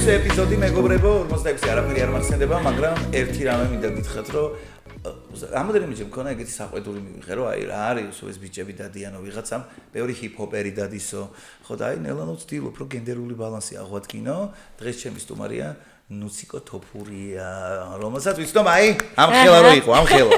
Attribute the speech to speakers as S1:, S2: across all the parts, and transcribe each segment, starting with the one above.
S1: ეპიზოდი მეგობრებო 46 არაფერი არ მახსენდება, მაგრამ ერთი რამე მინდა გითხრათ, რომ რამოდენიმეჯერ მქონა ეგეთი საყვედური მივიღე, რომ აი რა არის ეს ბიჭები დადიანო ვიღაცამ, ბევრი ჰიპ-ჰოპერი დადისო, ხო და აი ნელა ვცდილობ, რომ გენდერული ბალანსი აღვადგინო, დღეს ჩემი სტუმარია ნუციკო თოფურია, რომელსაც ვიცნობ აი ამ ხელა რო იყო, ამ ხელა.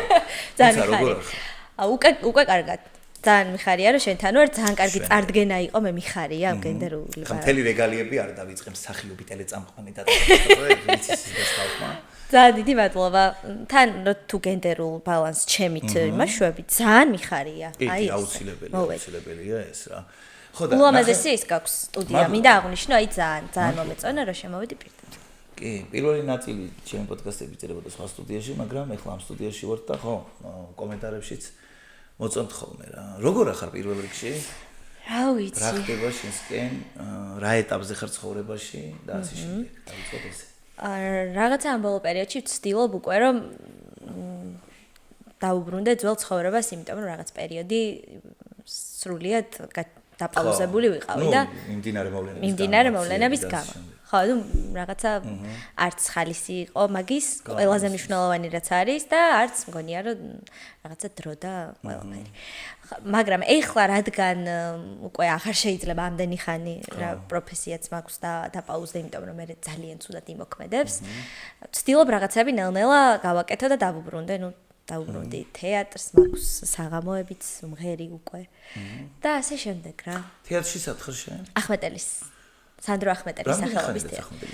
S2: უკვე კარგად. ძალიან მიხარია რომ შენთან ვარ, ძალიან კარგი წარდგენა იყო, მე მიხარია ამ გენდერული.
S1: ხა მთელი რეგალიები არ დავიწყებ სახიობი ტელეწამყვანი და ვიცის გასხავმა.
S2: ძალიან დიდი მადლობა. თან თუ გენდერულ ბალანს ჩემით იმაშვები, ძალიან მიხარია.
S1: აი აუცილებელია ეს რა.
S2: ხო და ულამაზესი ის გაქვს სტუდია, მინდა აღნიშნო, აი ძალიან მომეწონა რომ შემოვიდი პირდაპირ.
S1: კი, პირველი ნაწილი ჩემი პოდკასტები წერებოდა სხვა სტუდიაში, მაგრამ ეხლა ამ სტუდიაში ვარ და ხო, კომენტარებშიც მოწონთ ხოლმე რა. როგორ ახარ პირველ რიგში?
S2: რა ვიცი.
S1: რა ხდება შენსკენ? რა ეტაპზე ხარ ცხოვრებაში და ასე შემდეგ. დავიწყოთ ესე.
S2: რაღაცა ამ ბოლო პერიოდში ვცდილობ უკვე რომ დაუბრუნდე ძველ ცხოვრებას, იმიტომ რომ რაღაც პერიოდი სრულიად დაპაუზებული ვიყავი და მიმდინარე მოვლენების გამო. ხო, რაღაცა არც ხალისი იყო მაგის, ყველაზე მნიშვნელოვანი რაც არის და არც მგონია რომ რაღაცა დრო და ყველაფერი. მაგრამ ეხლა რადგან უკვე აღარ შეიძლება ამდენი ხანი რა პროფესიაც მაქვს და დაპაუზდე, იმიტომ რომ მე ძალიან ცუდად იმოქმედებს. ვცდილობ რაღაცები ნელ-ნელა გავაკეთო და დავუბრუნდე, დავუბრუნდი თეატრს, მაქვს საღამოებიც მღერი უკვე. და ასე შემდეგ რა.
S1: თეატრში სათხარ შენ?
S2: ახმეტელის სანდრო ახმეტელის სახელობის
S1: თეატრი.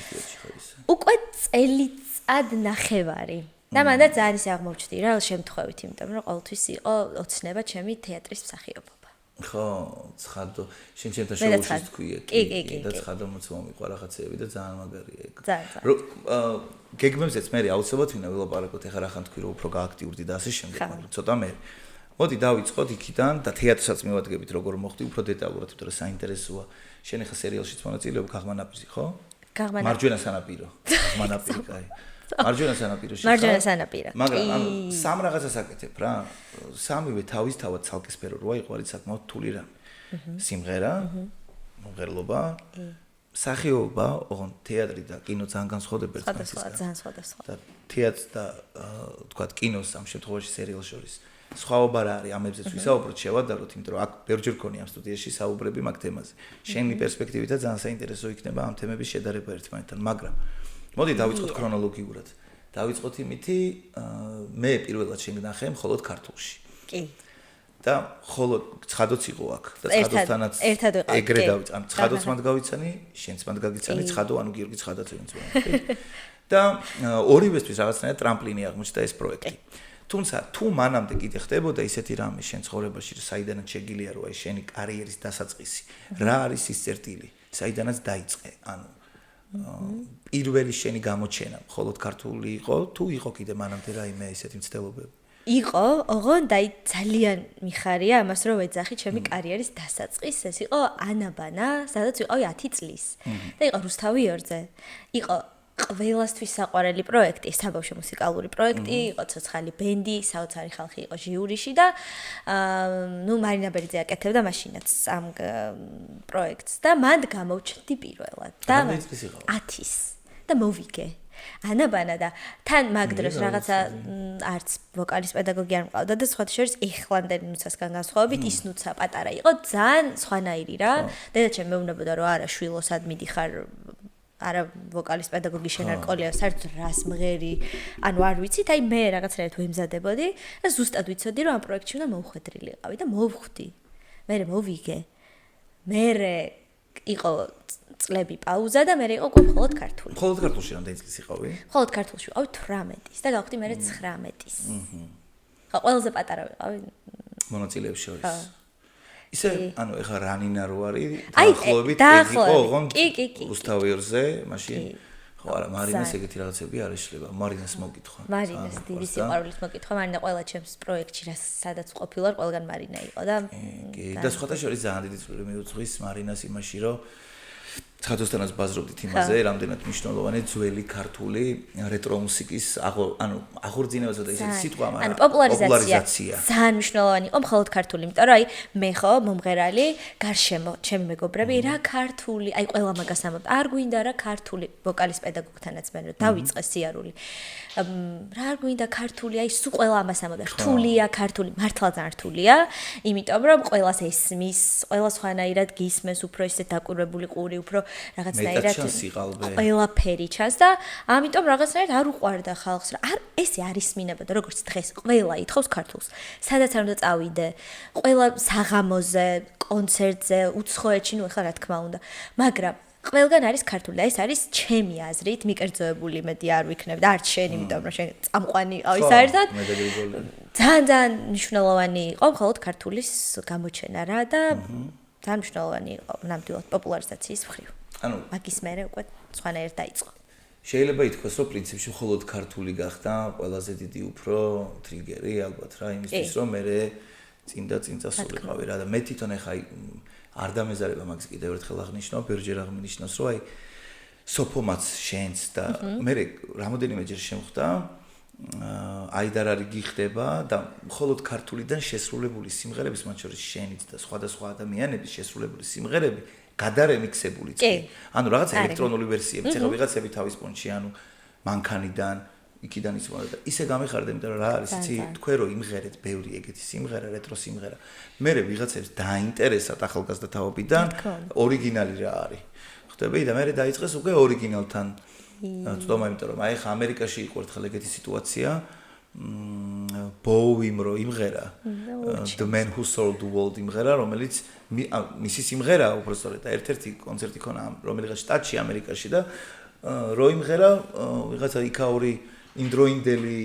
S2: უკვე წელიწად ნახევარი. და მანდ ძალიან ისე აღმოჩნდი რა შემთხვევით, იმიტომ რომ ყოველთვის იყო ოცნება ჩემი თეატრის მსახიობობა.
S1: ხო, ცხადო, შენ ჩემთან შოუში თქვია,
S2: კი,
S1: და ცხადო მოწმომიყვა რაღაცეები და ძალიან მაგარია ეგ.
S2: ძალიან.
S1: გეგმებზეც მე აუცილებლად ვინა ვილაპარაკოთ, ეხლა რახან თქვი რომ უფრო გააქტიურდი და ასე შემდეგ, მაგრამ ცოტა მე. მოდი დავიწყოთ იქიდან და თეატრსაც მივადგებით როგორ მოხდი უფრო დეტალურად, იმიტომ რომ საინტერესოა. შენ ახლა სერიალშიც მონაწილეობ გაღმანაპირი, ხო? მარჯვენა სანაპირო. გაღმანაპირი, კაი. მარჯვენა სანაპიროში.
S2: მარჯვენა სანაპირო.
S1: მაგრამ ანუ სამ რაღაცას აკეთებ რა. სამივე თავისთავად ცალკისფერო როა იყო არის საკმაოდ რთული რამე. სიმღერა, მომღერლობა, სახიობა, ოღონდ თეატრი და კინო ძალიან განსხვავდება ერთმანეთისგან.
S2: ძალიან სხვადასხვა.
S1: და თეატრს და თქვათ კინოს ამ შემთხვევაში სერიალს შორის სხვაობა რა არის, ამებზეც ვისაუბროთ, შევადაროთ, იმიტომ რომ აქ ბევრჯერ გქონია ამ სტუდიაში საუბრები მაგ თემაზე. შენი პერსპექტივიდან ძალიან საინტერესო იქნება ამ თემების შედარება ერთმანეთთან, მაგრამ მოდი დავიწყოთ ქრონოლოგიურად. დავიწყოთ იმითი, მე პირველად შენ გნახე მხოლოდ ქართულში.
S2: კი.
S1: და მხოლოდ ცხადოც იყო აქ და ცხადოსთანაც ეგრე დავიწყე. ან ცხადოც მანდ გავიცანი, შენც მანდ გაგიცანი, ცხადო, ანუ გიორგი ცხადაც ვინც ვარ. და ორივესთვის რაღაცნაირად ტრამპლინი აღმოჩნდა ეს პროექტი. თუმცა თუ მანამდე კიდე ხდებოდა ისეთი რამე შენ ცხოვრებაში, საიდანაც შეგილია რომ აი შენი კარიერის დასაწყისი, რა არის ის წერტილი, საიდანაც დაიწყე, ანუ პირველი შენი გამოჩენა მხოლოდ ქართული იყო, თუ იყო კიდე მანამდე რაიმე ისეთი მცდელობები?
S2: იყო, ოღონდ აი ძალიან მიხარია ამას რომ ვეძახი ჩემი კარიერის დასაწყისს, ეს იყო ანაბანა, სადაც ვიყავი 10 წლის. და იყო რუსთავიორზე. იყო ყველასთვის საყვარელი პროექტი, საბავშვო მუსიკალური პროექტი, იყო ცოცხალი ბენდი, საოცარი ხალხი იყო ჟიურიში და მარინა ბერიძე აკეთებდა მაშინაც ამ პროექტს და მანდ გამოვჩნდი პირველად და 10-ის და მოვიგე. ანაბანა და თან მაგ დროს რაღაცა არც ვოკალის პედაგოგი არ მყავდა და სხვა შორის ეხლანდელი ნუცასგან განსხვავებით ის ნუცა პატარა იყო, ძალიან სხვანაირი რა. დედაჩემ მეუბნებოდა რომ არა შვილო სად მიდიხარ არა ვოკალის პედაგოგი შენ არ ყოლია საერთოდ რას მღერი ანუ არ ვიცით აი მე რაღაცნაირად ვემზადებოდი და ზუსტად ვიცოდი რომ ამ პროექტში უნდა მოვხვედრილი იყავი და მოვხვდი მე მოვიგე მე იყო წლები პაუზა და მე იყო უკვე მხოლოდ ქართული
S1: მხოლოდ ქართულში რამდენი წლის იყავი
S2: მხოლოდ ქართულში ვიყავი 18-ის და გავხდი მე 19-ის ხო ყველაზე პატარა ვიყავი
S1: მონაწილეებს შორის ისე ანუ ეხლა რანინა რო არის დაახლოებით ეგ იყო ოღონდ რუსთავიორზე მაშინ ხო არა მარინას ეგეთი რაღაცები არ ეშლება მარინას მოგკითხვა
S2: მარინას დიდი სიყვარულით მოგკითხვა მარინა ყველა ჩემს პროექტში სადაც ყოფილვარ ყველგან მარინა იყო და
S1: კი და სხვათა შორის ძალიან დიდი წვლილი მიუძღვის მარინას იმაში რომ ცხადოსთანაც ბაზრობდით იმაზე, რამდენად მნიშვნელოვანი ძველი ქართული რეტრო მუსიკის ანუ აღორძინებაზე და ისეთი სიტყვა, მაგრამ
S2: პოპულარიზაცია. ძალიან მნიშვნელოვანი იყო მხოლოდ ქართული, იმიტომ რომ აი მე ხო მომღერალი, გარშემო ჩემი მეგობრები რა ქართული, აი ყველა მაგას ამბობ. არ გვინდა რა ქართული ვოკალის პედაგოგთანაც მე დავიწყე სიარული. რა არ გვინდა ქართული, აი სულ ყველა ამას ამბობდა. რთულია ქართული, მართლა ძალიან რთულია, იმიტომ რომ ყველას ესმის, ყველა სხვანაირად გისმენს, უფრო ისე დაკვირვებული ყური, უფრო რაღაცნაირად ყველაფერი ჩანს და ამიტომ რაღაცნაირად არ უყვარდა ხალხს რა ესე არის მინებოდა როგორც დღეს ყველა ითხოვს ქართულს სადაც არ უნდა წავიდე ყველა საღამოზე კონცერტზე უცხოეთში ნუ ეხლა რა თქმა უნდა მაგრამ ყველგან არის ქართული და ეს არის ჩემი აზრით მიკერძოებული მეტი არ ვიქნებ და არც შენ იმიტომ რომ შენ წამყვანი ყავი საერთოდ ძალიან მნიშვნელოვანი იყო მხოლოდ ქართულის გამოჩენა რა და ძალიან მნიშვნელოვანი იყო ნამდვილად პოპულარიზაციის მხრივ ანუ მაგის მერე უკვე სხვანაირად დაიწყო.
S1: შეიძლება ითქვას, რომ პრინციპში მხოლოდ ქართული გახდა ყველაზე დიდი უფრო ტრიგერი ალბათ რა იმისთვის რომ მე წინ წასულიყავი რა და მე თვითონ ეხა არ დამეზარება მაგის კიდევ ერთხელ აღნიშნავ, ბევრჯერ აღნიშნავს რომ აი სოფომაც შენს და მე რამოდენიმეჯერ შემხვდა აიდარ არის გიხდება და მხოლოდ ქართულიდან შესრულებული სიმღერების მათ შორის შენიც და სხვადასხვა ადამიანების შესრულებული სიმღერები გადარემიქსებული წი. ანუ რაღაც ელექტრონული ვერსიები, ეხლა ვიღაცები თავის პონჩი, ანუ მანქანიდან, იქიდან იცმოდა და ისე გამიხარდა, იმიტომ რომ რა არის, იცი, თქვენ რომ იმღერეთ ბევრი ეგეთი სიმღერა, რეტრო სიმღერა. მე ვიღაცებს დაინტერესათ ახალგაზრდა თაობიდან ორიგინალი რა არის. ხვდები და მე დაიწყეს უკვე ორიგინალთან ცდომა, იმიტომ რომ აი ხა ამერიკაში იყო ერთხელ ეგეთი სიტუაცია. ბოუიმ რო იმღერა The Man Who Sold the World იმღერა რომელიც მისი სიმღერა უბრალოდ და ერთ-ერთი კონცერტი ქონა რომელიღაც შტატში ამერიკაში და რო იმღერა ვიღაცა იქაური ინდროინდელი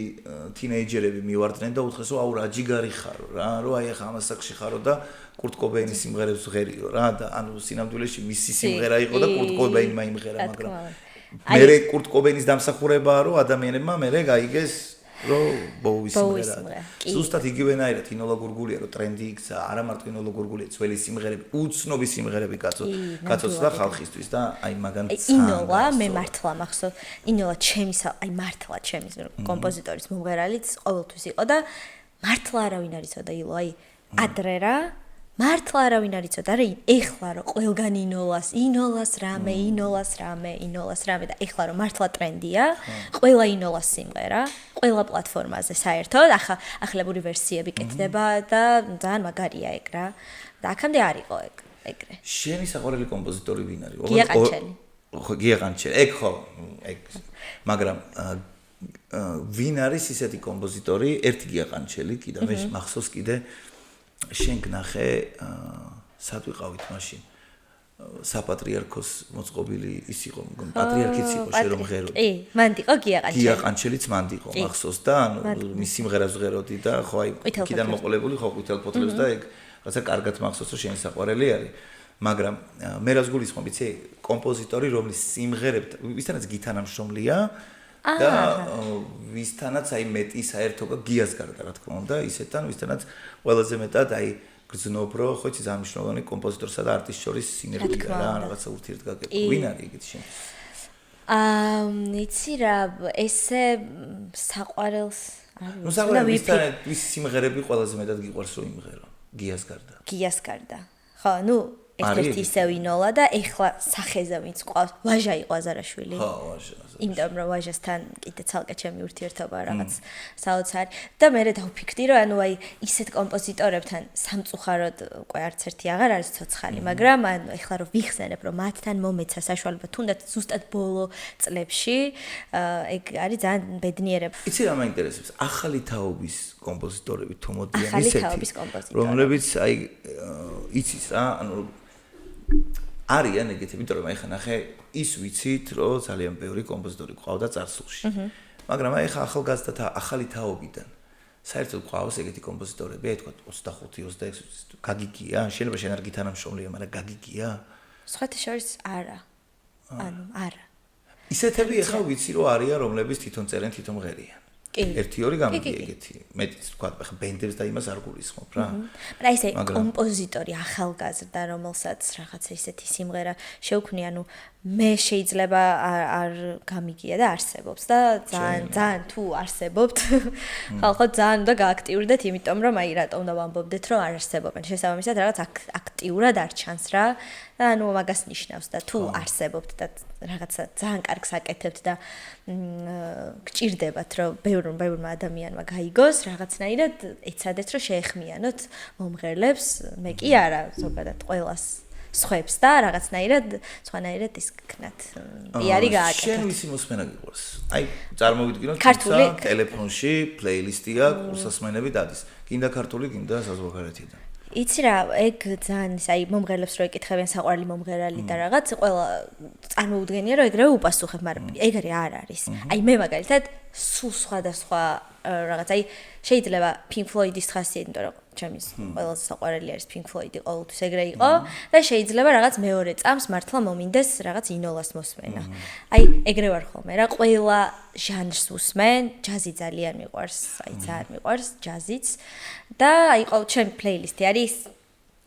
S1: თინეიჯერები მივარდნენ და უთხრეს რომ აუ რა ჯიგარი ხარო რა რომ აი ახლა ამას საკში ხარო და კურტ კობეინის სიმღერებს ღერიო რა და ანუ სინამდვილეში მისი სიმღერა იყო და კურტ კობეინმა იმღერა მაგრამ მე კურტ კობეინის დამსახურებაა რომ ადამიანებმა მე გაიგეს რომ ბოუის სიმღერა. ზუსტად იგივენაირად ინოლა გურგულია რომ ტრენდი იქცა, არა მარტო ინოლა გურგულია, ძველი სიმღერები, უცნობი სიმღერები გაწოცდა ხალხისთვის და აი მაგან
S2: ინოლა მე მართლა მახსოვს, ინოლა ჩემის აი მართლა ჩემის კომპოზიტორის მომღერალიც ყოველთვის იყო და მართლა არავინ არ იცოდა ილო, აი ადრე რა მართლა არავინ არ იცოდა რა ეხლა რომ ყველგან ინოლას რამე და ეხლა რომ მართლა ტრენდია ყველა ინოლას სიმღერა ყველა პლატფორმაზე საერთოდ ახლებური ვერსიები კეთდება და ძალიან მაგარია ეგ რა და აქამდე არ იყო ეგრე
S1: შენი საყვარელი კომპოზიტორი ვინ არის?
S2: გია ყანჩელი
S1: ეგ ხო ეგ მაგრამ ვინ არის ისეთი კომპოზიტორი ერთი გია ყანჩელი კიდე მე მახსოვს კიდე შენ გნახე სად ვიყავით მაშინ საპატრიარქოს მოწყობილი ის იყო პატრიარქიც იყო შე რომ ღერო
S2: მანდ იყო გია
S1: ყანჩელიც მანდ იყო მახსოვს და ანუ მის სიმღერას ვღეროდი და ხო აი იქიდან მოყოლებული ხო ყვითელ ფოთლებს და ეგ რაცა კარგად მახსოვს რომ შენი საყვარელი არის მაგრამ მე რას გულისხმობ იცი კომპოზიტორი რომლის სიმღერები ვისთანაც გითანამშრომლია და ვისთანაც აი მეტი საერთობა გიას გარდა რა თქმა უნდა ისეთთან ვისთანაც ყველაზე მეტად აი გრძნობ რომ ხო იცი ძალიან მნიშვნელოვანი კომპოზიტორსა და არტისტის შორის სინერგია რა რაღაცა ურთიერთგაგება ვინ არის ეგეთი შენ
S2: იცი რა ესე საყვარელს
S1: ნუ საყვარელი ვის სიმღერები ყველაზე მეტად გიყვარს რომ იმღერო გიას გარდა
S2: ხო ნუ ერთ-ერთი ისევ ინოლა და ეხლა სახეზე ვინც ყავს ვაჟა იყო აზარაშვილი
S1: ხო ვაჟა
S2: იმიტომ რომ ვაჟასთან კიდე ცალკე ჩემი ურთიერთობა რაღაც საოცარი და მე დავფიქრდი რომ ანუ აი ისეთ კომპოზიტორებთან სამწუხაროდ უკვე არც ერთი აღარ არის ცოცხალი მაგრამ ანუ ეხლა რომ ვიხსენებ რომ მათთან მომეცა საშუალება თუნდაც ზუსტად ბოლო წლებში ეგ არის ძალიან ბედნიერება
S1: იცი რა მაინტერესებს ახალი თაობის კომპოზიტორები თუ მოდიან ისეთი რომლებიც აი იცის რა ანუ არიან ეგეთი, იმიტომ რომ ახლა ნახე ის ვიცით, რომ ძალიან ბევრი კომპოზიტორი ყავდა წარსულში. მაგრამ აი ახლა ახალგაზრდათა ახალი თაობიდან საერთოდ ყავს ეგეთი კომპოზიტორები, აი თქვა 25-26 გაგიგია, შეიძლება შენ არ გითანამშრომლია, მაგრამ გაგიგია?
S2: სხვათა შორის არა. ანუ არა.
S1: ისეთები ახლა ვიცი რომ არიან, რომლებიც თვითონ წერენ, თვითონ ღერიან. 1-2 გამიგია ეგეთი. მეტიც თქვა, ხა ბენდებს და იმას არ გულისხმობ რა.
S2: მაგრამ ესე კომპოზიტორი ახალგაზრდა, რომელსაც რაღაცა ისეთი სიმღერა შეუქმნია, ანუ მე შეიძლება არ გამიგია და არსებობს და ძალიან თუ არსებობთ, ხალხო ძალიან უნდა გააქტიურდეთ, იმიტომ რომ აი რატომ უნდა ვამბობდეთ, რომ არ არსებობენ. შესაბამისად რაღაც აქტიურად არ ჩანს რა. და ანუ მაგას ნიშნავს და თუ არსებობთ და რაღაცა ძალიან კარგს აკეთებთ და გჭირდებათ რომ ბევრმა ადამიანმა გაიგოს რაღაცნაირად ეცადეთ რომ შეეხმიანოთ მომღერლებს მე კი არა ზოგადად ყველას სხვებს და რაღაცნაირად სხვანაირად ის გქნათ პიარი გააკეთოთ.
S1: შენ ვისი მოსმენა გიყვარს? აი წარმოვიდგინოთ თუმცა ტელეფონში პლეილისტი აქვს უსასმენები დადის. გინდა ქართული, გინდა საზღვარგარეთიდან.
S2: იცი რა, ეგ ძალიან აი მომღერლებს რო ეკითხებიან საყვარელი მომღერალი და რაღაც, ყველა წარმოუდგენია რომ ეგრევე უპასუხებ, მაგრამ ეგრე არ არის. აი მე მაგალითად სულ სხვადასხვა რაღაც, აი შეიძლება Pink Floyd-ის ხასიათი, იმიტომ რომ ჩემის ყველაზე საყვარელი არის Pink Floyd-ი ყოველთვის ეგრე იყო და შეიძლება რაღაც მეორე წამს მართლა მომინდეს რაღაც ინოლას მოსმენა. აი ეგრე ვარ ხოლმე რა, ყველა ჟანრს ვუსმენ, ჯაზი ძალიან მიყვარს, აი ძალიან მიყვარს ჯაზიც და აი ჩემი პლეილისტი არის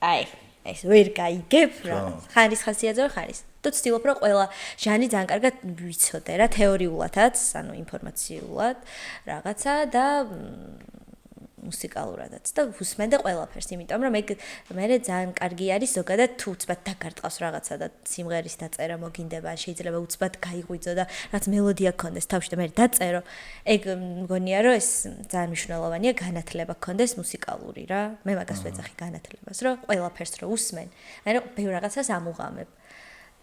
S2: აი ეს ვერ გაიგებ რა. ხარის ხასიათზე ხარის. თუ ცდილობ რომ ყველა ჟანრი ძალიან კარგად ვიცოდე რა, თეორიულადაც, ანუ ინფორმაციულად რაღაცა და მუსიკალურადაც და ვუსმენდე ყველაფერს, იმიტომ რომ ეგ მე ძალიან კარგი არის ზოგადად თუ უცბად დაგარტყავს რაღაცა და სიმღერის დაწერა მოგინდება, შეიძლება უცბად გაიღვიძო და რაც მელოდია გქონდეს თავში და მე დაწერო, ეგ მგონია რომ ეს ძალიან მნიშვნელოვანია განათლება გქონდეს მუსიკალური რა. მე მაგას ვეძახი განათლებას, რომ ყველაფერს რო უსმენ, მე რომ ბევრ რაღაცას ამუღამებ.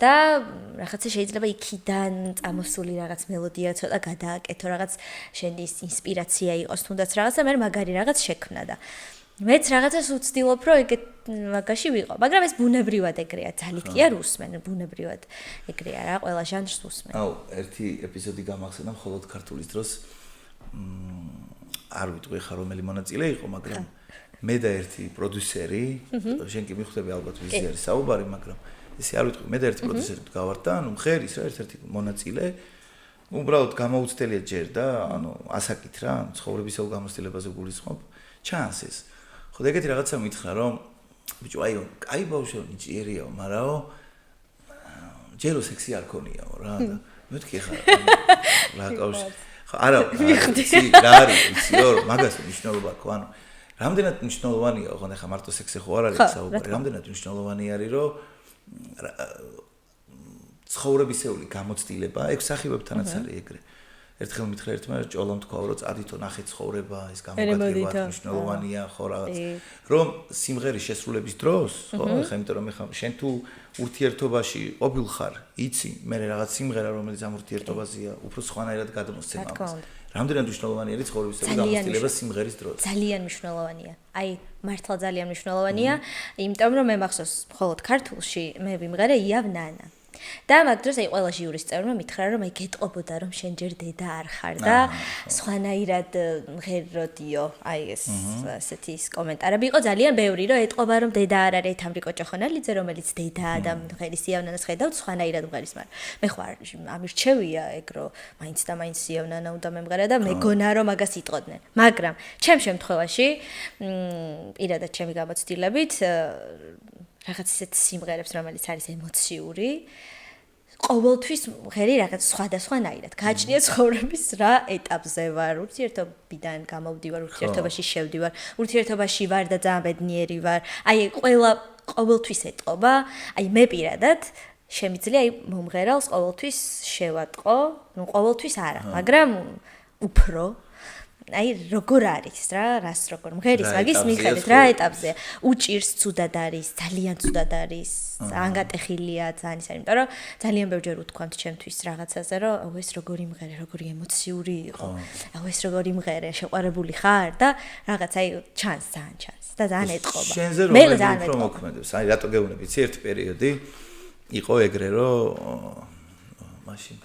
S2: და რაღაცა შეიძლება იქიდან წამოსული რაღაც მელოდია ცოტა გადააკეთო, რაღაც შენი ინსპირაცია იყოს, თუნდაც რაღაცა მე მაგარი რაღაც შექმნა და მეც რაღაცას ვცდილობ, რომ ეგეთ მაგაში ვიყო, მაგრამ ეს ბუნებრივად ეგრეა, ძალით კი არ უსმენ, ბუნებრივად ეგრეა რა, ყველა ჟანრს უსმენ.
S1: აუ, ერთი ეპიზოდი გამახსენდა მხოლოდ ქართულის დროს. არ ვიტყვი ხა რომელი მონაწილე იყო, მაგრამ მე და ერთი პროდიუსერი, შენ კი მიხვდები ალბათ ვიზი არის საუბარი, მაგრამ ესე არ ვიტყვი, მე და ერთი პროდიუსერი გავართ და ანუ მღერის რა ერთ-ერთი მონაწილე უბრალოდ გამოუცდელია ჯერ და ანუ ასაკით რა, ცხოვრებისეულ გამოცდილებაზე გულისხმობ, ჩანს ეს. ხო და ეგეთი რაღაცა მითხრა რომ ბიჭო, აიო, კაი ბავშვო, ნიჭიერიაო, მარაო ჯერო სექსი არ ქონიაო რა და მეთქი ხა რა კავშირი. ხო, არა, რა არის, ციო, მაგას მნიშვნელობა ხო, ანუ რამდენად მნიშვნელოვანია, ხო, ხა მარტო სექსი ხო არ არის საუბარი, რამდენად მნიშვნელოვანი არის რომ ცხოვრებისეული გამოცდილება, ეგ სახიობებთანაც არის ეგრე. ერთხელ მითხრა ერთმა ჭოლომ თქვა რომ წადითო ნახე ცხოვრება, ეს გამოგადგება მნიშვნელოვანია, ხო რაღაც. რომ სიმღერის შესრულების დროს, ხო, ხა იმიტომ რომ ხა შენ თუ ურთიერთობაში ყოფილ ხარ, იცი, მე რაღაც სიმღერა რომელიც ამ ურთიერთობაზეა, უფრო სხვანაირად გადმოსცემ ამას. რამდენად მნიშვნელოვანი არის ცხოვრებისეული გამოცდილება სიმღერის დროს?
S2: ძალიან მნიშვნელოვანია. აი, მართლა ძალიან მნიშვნელოვანია, იმიტომ რომ მე მახსოვს, მხოლოდ ქართულში მე ვიმღერე იავ ნანა. და მაგ დროს აი ყველა ჟიურის წევრმა მითხრა რომ აი გეტყობოდა რომ შენ ჯერ დედა არ ხარ და სხვანაირად მღეროდიო, აი ეს ასეთი კომენტარები იყო ძალიან ბევრი რომ ეტყობა რომ დედა არ არის თამრიკო ჭოხონალიძე რომელიც დედაა და მღერის იავნანას ხედავთ სხვანაირად მღერის, მაგრამ მე ხო ამირჩევია ეგ რომ მაინც და მაინც იავნანა უნდა მემღერა და მეგონა რომ მაგას იტყოდნენ, მაგრამ ჩემ შემთხვევაში პირადად ჩემი გამოცდილებით რაღაც ისეთ სიმღერებს რომელიც არის ემოციური ყოველთვის მღერი რაღაც სხვადასხვანაირად გააჩნია ცხოვრების რა ეტაპზე ვარ, ურთიერთობიდან გამოვდივარ, ურთიერთობაში შევდივარ, ურთიერთობაში ვარ და ძალიან ბედნიერი ვარ. აი ყოველთვის ეტყობა, აი მე პირადად შემიძლია აი მომღერალს ყოველთვის შევატყო, ну ყოველთვის არა, მაგრამ უფრო აი როგორ არის რა, რას როგორ მღერის მაგის მიხედვით რა ეტაპზე უჭირს ცუდად არის, ძალიან ცუდად არის, ძალიან გატეხილია, ძალიან ის არის, იმიტომ რომ ძალიან ბევრჯერ უთქვამთ ჩემთვის რაღაცაზე, რომ აუ ეს როგორი მღერე, როგორი ემოციური იყო, აუ ეს როგორი მღერე, შეყვარებული ხარ და რაღაც აი ჩანს, ძალიან ჩანს და ძალიან ეტყობა.
S1: მე ძალიან უფრო მოქმედებს, აი რატო გეუბნები, იცი ერთი პერიოდი იყო ეგრე, რომ მაშინ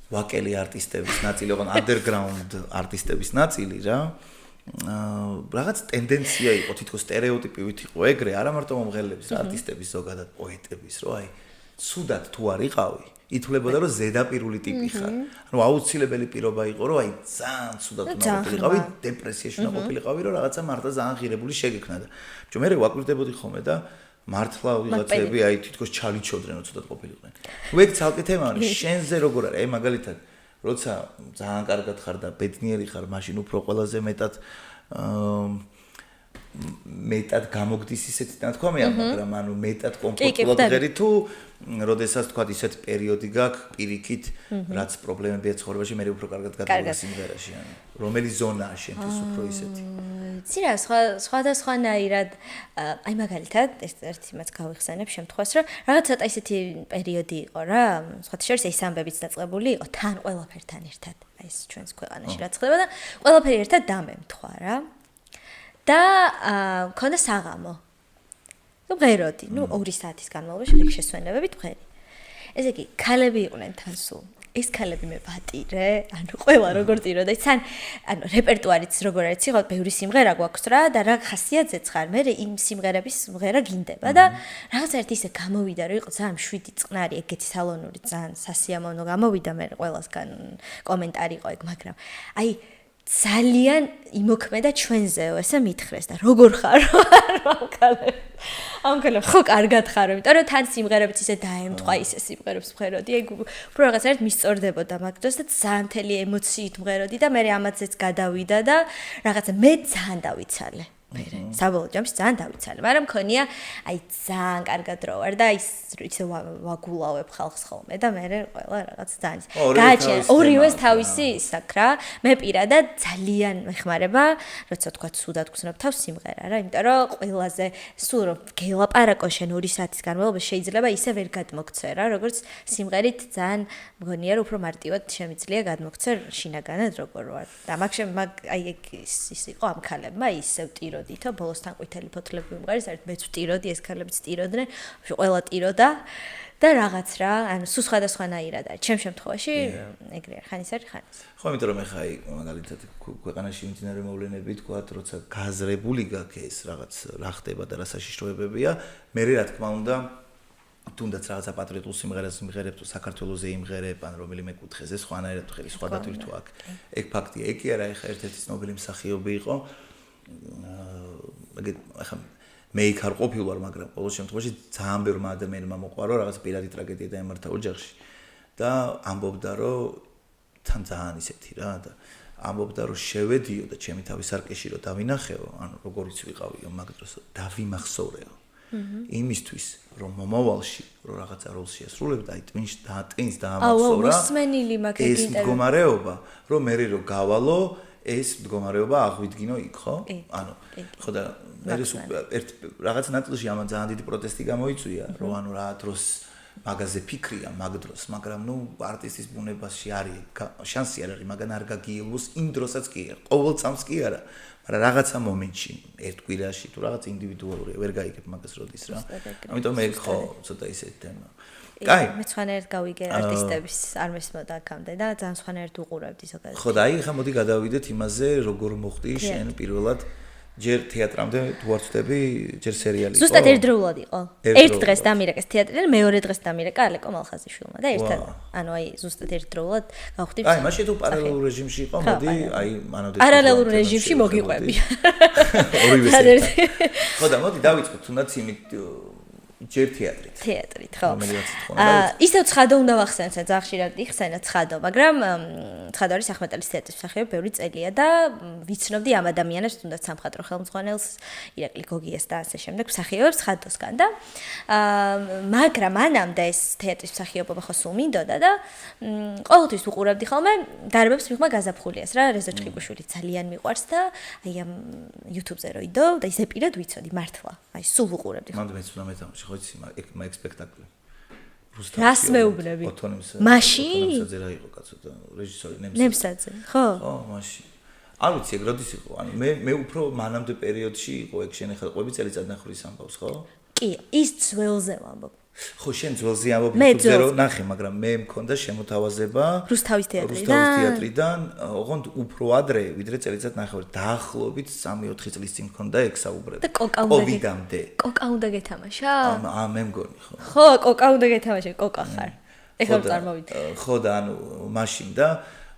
S1: ვაკელი არტისტების ნაწილი, ოღონდ underground არტისტების ნაწილი რა. რაღაც ტენდენცია იყო, თითქოს სტერეოტიპივით იყო ეგრე, არა მარტო მომღერლების, არტისტების ზოგადად პოეტების, რომ აი ცუდად თუ არ იყავი, ითვლებოდა რომ ზედაპირული ტიპი ხარ. ანუ აუცილებელი პირობა იყო რომ აი ძალიან ცუდად უნდა ყოფილიყავი, დეპრესიაში უნდა ყოფილიყავი, რომ რაღაცა მართლა ძალიან ღირებული შეგექმნა და ბჭო მე ვაკვირდებოდი ხოლმე და მართლა ვიღაცები აი თითქოს ჩალიჩოდნენ რომ ცუდად ყოფილიყვნენ. ვეგ ცალკე თემაა, შენზე როგორ არის? აი მაგალითად როცა ძალიან კარგად ხარ და ბედნიერი ხარ, მაშინ უფრო ყველაზე მეტად გამოგდის ისეთი ნათქვამია, მაგრამ ანუ მეტად კომფორტულად ღერი თუ როდესაც თქვა ისეთ პერიოდი გაქვს პირიქით, რაც პრობლემებია ცხოვრებაში, მე უფრო კარგად გადავიდა სიმღერაში, ანუ რომელი ზონაა შენთვის უფრო ისეთი?
S2: ცირა სხვადასხვანაირად, აი მაგალითად, ერთი მათ გავიხსენებ შემთხვევას, რომ რაღაც ცოტა ისეთი პერიოდი იყო რა, სხვათა შორის ეს ამბებიც დაწყებული იყო თან ყველაფერთან ერთად, აი ეს ჩვენს ქვეყანაში რაც ხდება და ყველაფერი ერთად დამემთხვა რა. და მქონდა საღამო. ნუ ღეროდი, ნუ 2 საათის განმავლობაში ხიქ შესვენებებით ღერი. ესე იგი, ქალები იყვნენ თან სულ. ეს ქალები მე ვატირე, ანუ ყველა როგორ ტიროდა, იცან, ანუ რეპერტუარიც როგორ არის, იყო ბევრი სიმღერა გვაქვს რა და რა ხასიათზეც ხარ, მე იმ სიმღერების სიმღერა გინდება და რაღაც ერთი ისე გამოვიდა, რომ იყო ძალიან მშვიდი წყნარი, ეგეთი სალონური ძალიან სასიამოვნო გამოვიდა მე ყველასგან კომენტარი იყო ეგ, მაგრამ აი ძალიან იმოქმედა ჩვენზეო, ესე მითხრეს და როგორ ხარ ამ ქალებს ხო კარგად ხარ, იმიტომ რომ თან სიმღერებიც ისე დაემთხვა ისე სიმღერებს მღეროდი, ეგ უფრო რაღაც ერთ მისწორდებოდა მაგ დროს და ძალიან მთელი ემოციით მღეროდი და მე ამათზეც გადავიდა და რაღაცა მე ძალიან დავიცალე. საბოლოო ჯამში ძალიან დავიცალე, მაგრამ მქონია აი ძალიან კარგად რო ვარ და ისე ვაგულავებ ხალხს ხოლმე და მე ყველა რაღაც ძალიან გააჩენ ორივეს თავისი ისაკ რა. მე პირადად ძალიან მეხმარება, როცა თქვა სუდად გხსნებ თავს სიმღერა რა, იმიტომ რომ ყველაზე სულ რომ გელაპარაკო შენ 2 საათის განმავლობაში შეიძლება ისე ვერ გადმოგცე რა, როგორც სიმღერით ძალიან მგონია რომ უფრო მარტივად შემიძლია გადმოგცე შინაგანად როგორ ვარ. და მაგ აი ის იყო ამ ქალებმა ისევ ტირო თო ბოლოსთან ყვითელი ფოთლები უმღერის, ერთ მეც ვტიროდი, ეს ქალებიც ტიროდნენ, ყველა ტიროდა და რაღაც რა, ანუ სულ სხვადასხვანაირად არის. ჩემ შემთხვევაში ეგრე არ ხანის არის ხანის.
S1: ხო, იმიტომ რომ ეხა აი მაგალითად ქვეყანაში მიმდინარე მოვლენები თქვა, როცა გაზრებული გაქვს ეს რაღაც რა ხდება და რა საშიშროებებია, მე რა თქმა უნდა თუნდაც რაღაცა პატრიოტულ სიმღერას იმღერებ თუ საქართველოზე იმღერებ, ან რომელიმე კუთხეზე სხვანაირად ხელი სხვა დათვირთვა აქვს. ეგ ფაქტია, ეგ კი არა, ეხა ერთ-ერთი ცნობილი მსახიობი იყო ახლა მე იქ არ ყოფილი ვარ, მაგრამ ყოველ შემთხვევაში ძალიან ბევრმა ადამიანმა მოყვა რომ რაღაც პირადი ტრაგედია დაემართა ოჯახში და ამბობდა რომ თან ძალიან ისეთი რა და ამბობდა რომ შევედიო და ჩემი თავის არკეში რომ დავინახეო, ანუ როგორიც ვიყავიო მაგ დროს დავიმახსოვრეო. იმისთვის რომ მომავალში რომ რაღაცა როლს შეასრულებდა, აი ტვინს დაამახსოვრა.
S2: მოსმენილი მაგ
S1: ეს მდგომარეობა, რომ მე რო გავალო ეს მდგომარეობა აღვიდგინო იქ, ხო? ანუ ხო და მე ერთ რაღაც ნაწილში ამან ძალიან დიდი პროტესტი გამოიწვია, რომ ანუ რა დროს მაგაზე ფიქრია მაგ დროს, მაგრამ ნუ არტისტის ბუნებაში არის შანსი არ არის, მაგან არ გაგიელოს იმ დროსაც კი არა, ყოველ წამს კი არა, მაგრამ რაღაცა მომენტში, ერთ კვირაში თუ რაღაც ინდივიდუალურია, ვერ გაიგებ მაგას როდის რა. ამიტომ მე ხო ცოტა ისეთი თემა.
S2: კაი, მე სხვანაირად გავიგე არტისტების არ მესმოდა აქამდე და ძალიან სხვანაირად უყურებდი ზოგადად.
S1: ხო და აი ხა მოდი გადავიდეთ იმაზე, როგორ მოხდი შენ პირველად ჯერ თეატრამდე თუ არ ვწდები, ჯერ სერიალი იყო.
S2: ზუსტად ერთდროულად იყო. ერთ დღეს დამირეკეს თეატრიდან, მეორე დღეს დამირეკა ალეკო მალხაზიშვილმა და ერთად, ანუ აი ზუსტად ერთდროულად გავხდი.
S1: აი, მაშინ თუ პარალელურ რეჟიმში იყო, მოდი აი მანამდე
S2: პარალელურ რეჟიმში მოგიყვები.
S1: ორივე. ხო და მოდი დავიწყოთ თუნდაც იმით ჯერ თეატრით.
S2: თეატრით, ხო. ისევ ცხადო უნდა ვახსენოთ, ძალიან ხშირად იხსენა ცხადო, მაგრამ ცხადო არის ახმეტელის თეატრის მსახიობი, ბევრი წელია და ვიცნობდი ამ ადამიანებს, თუნდაც სამხატვრო ხელმძღვანელს, ირაკლი გოგიას და ასე შემდეგ მსახიობებს ცხადოსგან და მაგრამ მანამდე ეს თეატრის მსახიობობა ხო სულ მინდოდა და ყოველთვის უყურებდი ხოლმე დარბებს მიღმა გაზაფხულიას რა, რეზო ჭყიკუშვილი ძალიან მიყვარს და აი ამ YouTube-ზე რო იდო და ისე პირად ვიცოდი მართლა, აი სულ უყურებდი.
S1: მანდ მეც უნდა მეთამაში ხო იცი მაგ სპექტაკლი.
S2: რას მეუბნები?
S1: მაშინ რა იყო კაცო და რეჟისორი
S2: ნემსაძე, ხო?
S1: ხო, მაშინ. არ ვიცი ეგ როდის იყო, ანუ მე უფრო მანამდე პერიოდში იყო ეგ შენ ახლა ყვები წელიწადნახევრის ამბავს, ხო?
S2: კი, ის ძველზე ვამბობ.
S1: ხო შენ ძველზე ამბობ რომ ნახე მაგრამ მე მქონდა შემოთავაზება
S2: რუსთავის თეატრიდან
S1: ოღონდ უფრო ადრე ვიდრე წელიწად ნახევარი დაახლოებით 3-4 წლის წინ მქონდა ეგ საუბრები
S2: და კოკა უნდა გეთამაშა
S1: მე მგონი
S2: ხო კოკა უნდა გეთამაშა კოკა ხარ ეხლა წარმოვიდი
S1: ხო და ანუ მაშინ და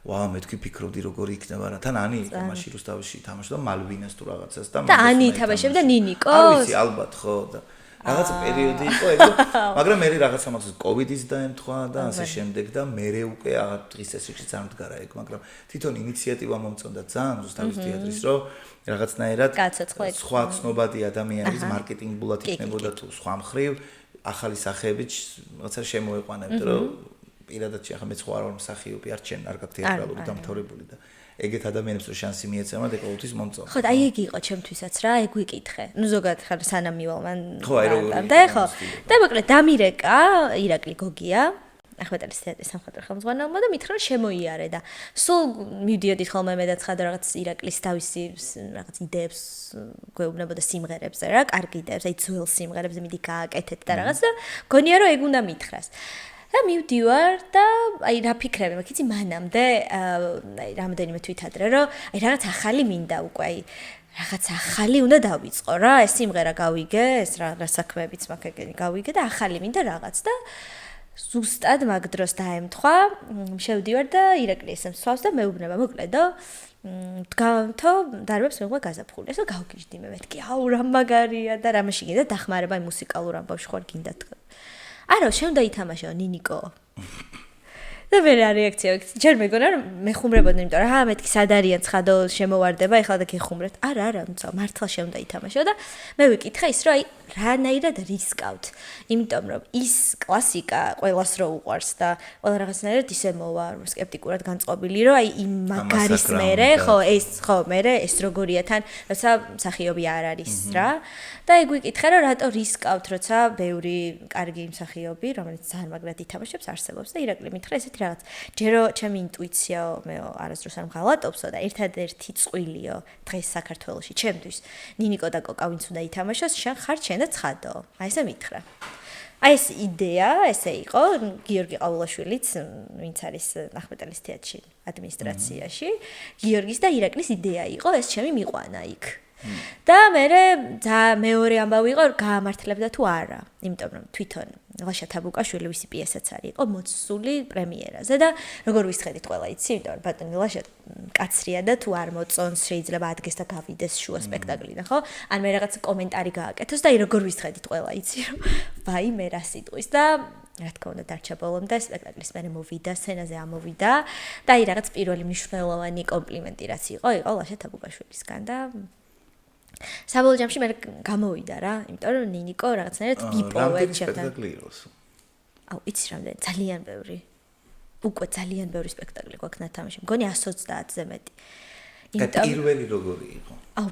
S1: მე თქვი ფიქრობდი როგორი იქნება რა თან ანი იყო მაშინ რუსთავში თამაშობდა მალვინას თუ რაღაცას და
S2: ანი თამაშობდა ნინიკოს
S1: არ ვიცი ალბათ ხო და რაღაც პერიოდი იყო ეგ მაგრამ მე რაღაცა მაგას კოვიდის დაემთხვა და ასე შემდეგ და მე უკვე აღარ დღის წესრიგში არ მდგარა ეგ მაგრამ თვითონ ინიციატივა მომწონდა ძალიან რუსთავის თეატრის რომ რაღაცნაირად სხვა ცნობადი ადამიანის მარკეტინგულად იქნებოდა თუ სხვა მხრივ ახალი სახეებით რაღაცა შემოეყვანებდა რომ პირადად ახლა მე სხვა არ მსახიობი არ ჩენ არ გაქვს თეატრალური დამთავრებული და ეგეთ ადამიანებს რო შანსი მიეცემათ ეგ ყოველთვის მომწონს.
S2: ხო და აი ეგ იყო ჩემთვისაც რა, ეგ ვიკითხე. ნუ ზოგადად ხარ სანამ მივალ მან.
S1: ხო აი როგორ
S2: და ხო. და მოკლედ დამირეკა ირაკლი გოგია. ახმეტელის თეატრის სამხატვრო ხელმძღვანელმა და მითხრა შემოიარე და სულ მივდიოდით ხოლმე მე და ცხადო რაღაც ირაკლის თავისი რაღაც იდეებს გვეუბნებოდა სიმღერებზე რა, კარგი იდეებს, აი ძველ სიმღერებზე მიდი გააკეთეთ და რაღაც და გონია რომ ეგ უნდა მითხრას. და მივდივარ და აი რა ფიქრები მაქვს იცი მანამდე აი რამდენიმე თვით ადრე რომ აი რაღაც ახალი მინდა უკვე აი რაღაც ახალი უნდა დავიწყო რა ეს სიმღერა გავიგე ეს რა საქმეებიც მაქვს ეგენი გავიგე და ახალი მინდა რაღაც და ზუსტად მაგ დროს დაემთხვა შევდივარ და ირაკლი ესე მსვავს და მეუბნება მოკლედო დგანთო დარბებს მეგვა გაზაფხული ესე გავგიჟდი მე მეთქი აუ რა მაგარია და რამაში გინდა დახმარება აი მუსიკალურ ამბავში ხარ გინდა არა, შენ უნდა ითამაშო ნინიკო. და მე რა რეაქცია ვიქცი? ჯერ მეგონა რომ მეხუმრებოდნენ, იმიტომ რომ მეთქი სად არიან ცხადო შემოვარდება, ეხლა და გეხუმრეთ. არა, მართლა შენ უნდა ითამაშო და მე ვიკითხე ის რომ აი რანაირად რისკავთ. იმიტომ რომ ის კლასიკა ყველას რო უყვარს და ყველა რაღაცნაირად ისე მოვა სკეპტიკურად განწყობილი, რომ აი იმ მაგარის მერე, ხო, მერე ეს როგორია თან, როცა მსახიობი არ არის რა. და ეგ ვიკითხე რომ რატო რისკავთ, როცა ბევრი კარგი მსახიობი, რომელიც ძალიან მაგრად ითამაშებს, არსებობს და ირაკლი მითხრა ესეთი რაღაც. ჯერო ჩემი ინტუიციაო მე არასდროს არ მღალატობსო და ერთადერთი წყვილიო დღეს საქართველოში ჩემთვის ნინიკო და კოკა ვინც უნდა ითამაშოს, შენ ხარ შენ და ცხადო. აი ესე მითხრა. აი ეს იდეა ესე იყო გიორგი ყაულაშვილიც, ვინც არის ახმეტელის თეატრში ადმინისტრაციაში, გიორგის და ირაკლის იდეა იყო ეს ჩემი მიყვანა იქ. და მე მეორე ამბავი იყო გაამართლებდა თუ არა, იმიტომ რომ თვითონ ლაშა თაბუკაშვილი ვისი პიესაც არის, იყო მოცული პრემიერაზე და როგორ ვისხედით ყველა იცი, იმიტომ რომ ბატონი ლაშა კაცრია და თუ არ მოწონს შეიძლება ადგეს და გავიდეს შუა სპექტაკლიდან, ხო? ან მე რაღაც კომენტარი გააკეთოს და აი როგორ ვისხედით ყველა იცი, რომ ვაი მე რა სიტყვის და რა თქმა უნდა დარჩა ბოლომდე სპექტაკლის მერე მოვიდა, სცენაზე ამოვიდა და აი რაღაც პირველი მნიშვნელოვანი კომპლიმენტი რაც იყო ლაშა თაბუკაშვილისგან და საბოლოო ჯამში მე გამოვიდა რა, იმიტომ რომ ნინიკო რაღაცნაირად ვიპოვე ჩემთან. აუ, იცი რამდენი, ძალიან ბევრი. უკვე ძალიან ბევრი სპექტაკლი გვაქვს ნათამაში. მგონი 130-ზე მეტი.
S1: პირველი როგორი იყო?
S2: აუ,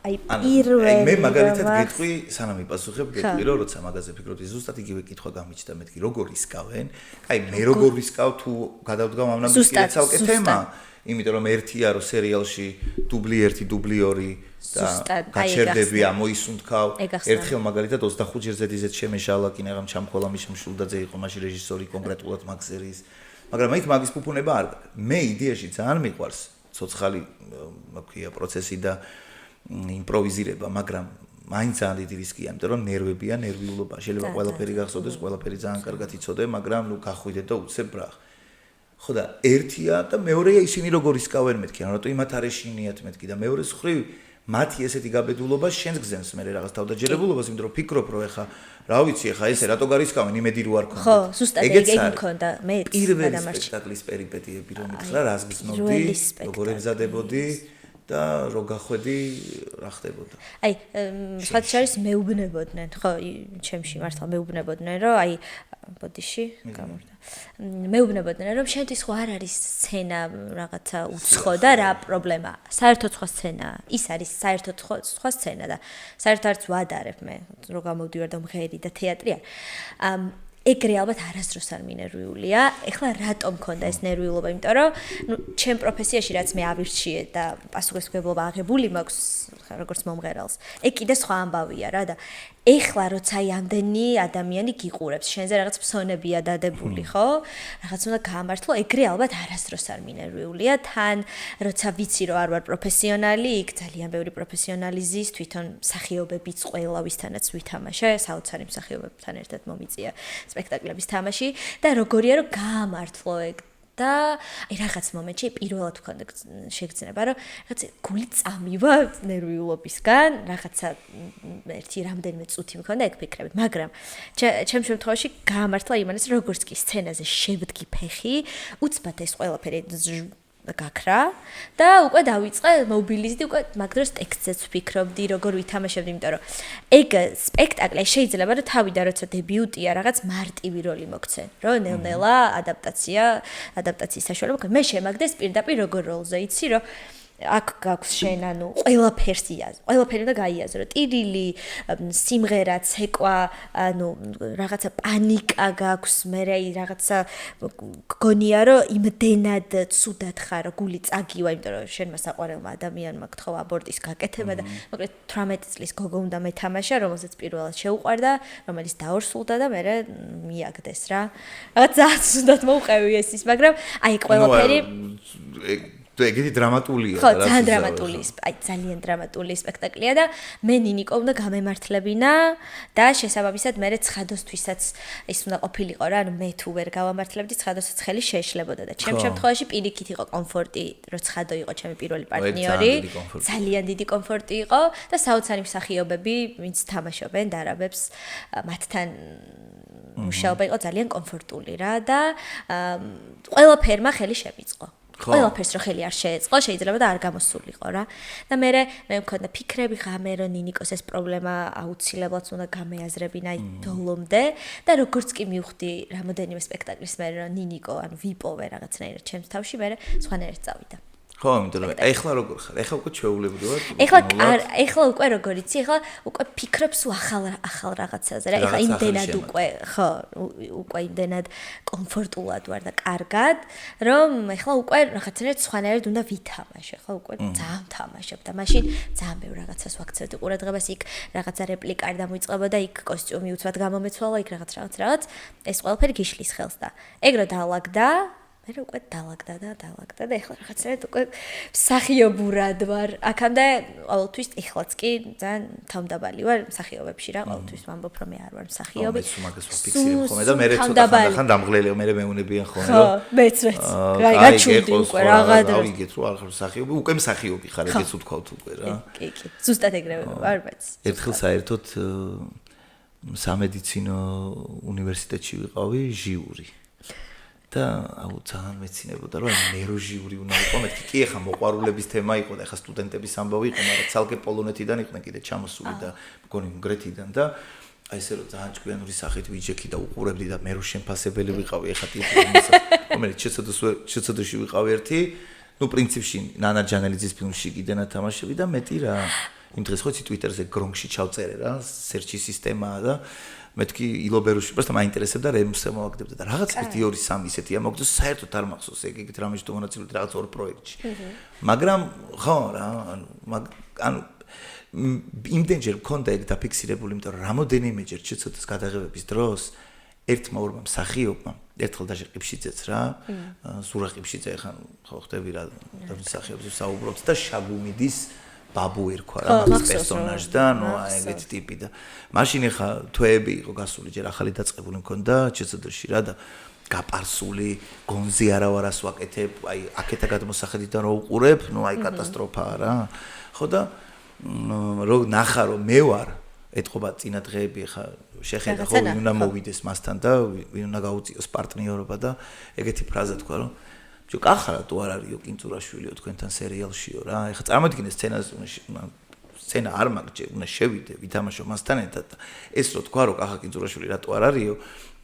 S2: აი პირველი.
S1: მე მაგალითად გეტყვი, სანამ მიპასუხებ, გეტყვი რომ როცა მაგაზე ფიქრობდი, ზუსტად იგივე კითხვა გამიჩნდა მეთქი, როგორ ისკავენ? აი მე როგორ ისკავ თუ გადავდგა ამნამ ისკი ცალკე თემა. იმიტომ რომ ერთია რომ სერიალში დუბლი 1, დუბლი 2 და გაჩერდები ამოისუნთქავ. ერთხელ მაგალითად 25 ჯერ ზედიზეთ შემეშალა კინაღამ ჩამქოლა მიშ მშულდაძე იყო მაშინ რეჟისორი კონკრეტულად მაგზერის. მაგრამ იქ მაგის ფუფუნება არ გაქვს. მე იდეაში ძალიან მიყვარს ცოცხალი მოქვია პროცესი და იმპროვიზირება, მაგრამ მაინც ძალიან დიდი რისკია, იმიტომ რომ ნერვებია, ნერვიულობა. შეიძლება ყველაფერი გახსოვდეს, ყველაფერი ძალიან კარგად იცოდე, მაგრამ ნუ გახვიდე და უცებ რა. ხო და ერთია და მეორეა ისინი როგორ ისკავენ მეთქი, რატო იმათ არ ეშინიათ მეთქი და მეორე მხრივ მათი ესეთი გაბედულობა შენს გზენს მე რაღაც თავდაჯერებულობას, იმიტომ რომ ფიქრობ რომ ეხა რა ვიცი ეხა ესე რატო გარისკავენ იმედი რო არ ქონდა.
S2: ხო, ზუსტად ეგ მქონდა მე
S1: პირველი სპექტაკლის პერიპეტიები რომ ითხრა, რას გზნობდი, როგორ ემზადებოდი და რო გახვედი რა ხდებოდა.
S2: აი, სხვა შორის მეუბნებოდნენ, ხო, ჩემში მართლა მეუბნებოდნენ, რომ აი ბოდიში გამორდა. მეუბნებოდნენ, რომ შენთვის ხო არ არის სცენა რაღაცა უცხო და რა პრობლემა. საერთოდ სხვა სცენაა. ის არის საერთოდ სხვა სცენა და საერთოდ არც ვადარებ მე, რომ გამოვდივარ და მღერი და თეატრი არ. ეგრე ალბათ არასდროს არ მინერვიულია. ეხლა რატომ მქონდა ეს ნერვიულობა? იმიტომ რომ ნუ ჩემ პროფესიაში რაც მე ავირჩიე და პასუხისმგებლობა აღებული მაქვს როგორც მომღერალს. ეგ კიდე სხვა ამბავია რა და ეხლა როცა აი ამდენი ადამიანი გიყურებს, შენზე რაღაც ფსონებია დადებული, ხო? რაღაც უნდა გაამართლო, ეგრე ალბათ არასდროს არ მინერვიულია, თან როცა ვიცი რომ არ ვარ პროფესიონალი, იქ ძალიან ბევრი პროფესიონალი ზის, თვითონ მსახიობებიც ყველა ვისთანაც ვითამაშე, საოცარი მსახიობებთან ერთად მომიწია სპექტაკლების თამაში და როგორია რომ გაამართლო ეგ და აი რაღაც მომენტში პირველად ვქონდა შეგრძნება რომ რაღაც გული წამივა ნერვიულობისგან რაღაცა ერთი რამდენიმე წუთი მქონდა ეგ ფიქრებით მაგრამ ჩემ შემთხვევაში გაამართლა იმანაც როგორც კი სცენაზე შევდგი ფეხი უცბად ეს ყველაფერი გაქრა და უკვე დავიწყე მობილიზდი უკვე მაგ დროს ტექსტზეც ვფიქრობდი როგორ ვითამაშებდი იმიტომ რომ ეგ სპექტაკლი შეიძლება რომ თავიდან როცა დებიუტია რაღაც მარტივი როლი მოგცენ რომ ნელ-ნელა ადაპტაციის საშუალება მე შემაგდეს პირდაპირ როგორ როლზე იცი რომ აქ გაქვს შენ ანუ ყველაფერი უნდა გაიაზრო ტირილი სიმღერა ცეკვა ანუ რაღაცა პანიკა გაქვს მე რაღაცა გონია რომ იმდენად ცუდად ხარ გული წაგივა იმიტომ რომ შენმა საყვარელმა ადამიანმა გთხოვა აბორტის გაკეთება და მოკლედ 18 წლის გოგო უნდა მეთამაშა რომელსაც პირველად შეუყვარდა რომელიც დაორსულდა და მე მიაგდეს რა რაღაც ძალიან ცუდად მოუყევი ეს ის მაგრამ აი ყველაფერი
S1: ეგეთი დრამატულია
S2: ხო, ძალიან დრამატული, აი ძალიან დრამატული სპექტაკლია და მე ნინიკო უნდა გამემართლებინა და შესაბამისად მე ცხადოსთვისაც ის უნდა ყოფილიყო რა, ანუ მე თუ ვერ გავამართლებდი ცხადოსაც ხელი შეეშლებოდა და ჩემ შემთხვევაში პირიქით იყო კომფორტი, რომ ცხადო იყო ჩემი პირველი პარტნიორი, ძალიან დიდი კომფორტი იყო და საოცარი მსახიობები, ვინც თამაშობენ დარაბებს, მათთან მუშაობა იყო ძალიან კომფორტული რა და ყველაფერმა ხელი შემიწყო. ყველაფერს რო ხელი არ შეეწყო, შეიძლება და არ გამოსულიყო რა. და მე მქონდა ფიქრები ღამე რომ ნინიკოს ეს პრობლემა აუცილებლად უნდა გამეაზრებინა აი დოლომდე და როგორც კი მივხვდი რამოდენიმე სპექტაკლის მე რომ ნინიკო ანუ ვიპოვე რაღაცნაირად ჩემს თავში მე სხვანაირად წავიდა.
S1: ხო, იმიტომ რომ ეხლა როგორ ხარ? ეხლა უკვე ჩვეულებრივად.
S2: ეხლა უკვე როგორ იცი, ეხლა უკვე ფიქრობს ახალ რაღაცაზე რა. ეხლა იმდენად უკვე, ხო, უკვე იმდენად კომფორტულად ვარ და კარგად, რომ ეხლა უკვე რაღაცნაირად სხვანაირად უნდა ვითამაშე. ეხლა უკვე ძალიან თამაშობ და მაშინ ძალიან ბევრ რაღაცას ვაქცევდი ყურადღებას, იქ რაღაცა რეპლიკა არ დამოიწყებოდა, იქ კოსტიუმი უცბად გამომეცვალა, იქ რაღაც. ეს ყველაფერი გიშლის ხელს და ეგ რო დაალაგდა მე უკვე დაალაგდა და ეხლა რაღაცნაირად უკვე მსახიობურად ვარ. აქამდე ყოველთვის ეხლაც კი ძალიან თავმდაბალი ვარ მსახიობებში რა, ყოველთვის ვამბობ რომ მე არ ვარ მსახიობი.
S1: მე მაგას ვაფიქსირებ ხოლმე და მე ცოტა ხან დამღლელია მე მეუნებიან ხოლმე რომ
S2: მეც გაჩვენდი უკვე რაღაცა.
S1: ავიგეთ რომ არ ხარ მსახიობი, უკვე მსახიობი ხარ, ეგეც უთქვათ უკვე რა.
S2: კი, ზუსტად ეგრევე ვარ მეც.
S1: ერთხელ საერთოდ სამედიცინო უნივერსიტეტში ვიყავი ჟიური. და აუ ძალიან მეცინებოდა რომ ნეიროჟიური უნდა იყო მეთქი კი ახლა მოყვარულების თემა იყო და ახლა სტუდენტების ამბავი იყო მაგრამ ცალკე პოლონეთიდან იყვნენ კიდე ჩამოსული და მგონი უნგრეთიდან და აი ესე რომ ძალიან ჭკვიანური სახით ვიჯექი და უყურებდი და მე რო შემფასებელი ვიყავი ახლა ტიპის რომელიც შეცდოში ვიყავი ერთი ну პრინციპში ნანა ჯანელიძის ფილმში კიდენა თამაშები და მეტი რა იმ დღეს ხო Twitter-ზე გრონგში ჩავწერე რა სერჩი სისტემაა და მეთქი ილობერუში просто მაინტერესებდა რემსზე მოვაგდებდა და რაღაც 1-2-3 ისეთია მოგდოს საერთოდ არ მახსოვს ეგეთ რამეში თუ მონაწილეობდი რაღაც ორ პროექტში მაგრამ ხო რა ანუ იმდენჯერ მქონდა ეგ დაფიქსირებული იმიტომ რომ რამოდენიმეჯერ შეცდოს გადაღებების დროს ერთმა ორმა მსახიობმა ერთხელ დაჟე ყიფშიძეც რა ზურა ყიფშიძე ხან ხო ხდები რა მსახიობზე საუბრობთ და შაგუმიდის ბაბუ ერქვა რა მაგის პერსონაჟი და ნუ ეგეთი ტიპი და მაშინ ხა თვეები იყო გასული ჯერ ახალი დაწყებული მქონდა ჩეცდოში რა და გაპარსული გონზე არა ვარას ვაკეთებ აი აქეთა გადმოსახედიდან რო უყურებ ნუ აი კატასტროფაა რა ხო და რო ნახა რომ მე ვარ ეთყობა წინა დღეები ხა შეხედა ხო ვინ უნდა მოვიდეს მასთან და ვინ უნდა გაუწიოს პარტნიორობა და ეგეთი ფრაზა თქვა რომ ჯო კახარა თუ არ არისო კინწურაშვილიო თქვენთან სერიალშიო რა ეხლა წარმოიდგინე სცენა არ მაგჭე უნდა შევიდე ვითამაშო მასთან ერთად და ეს რო თქვა რომ კახა კინწურაშვილი რატო არ არისო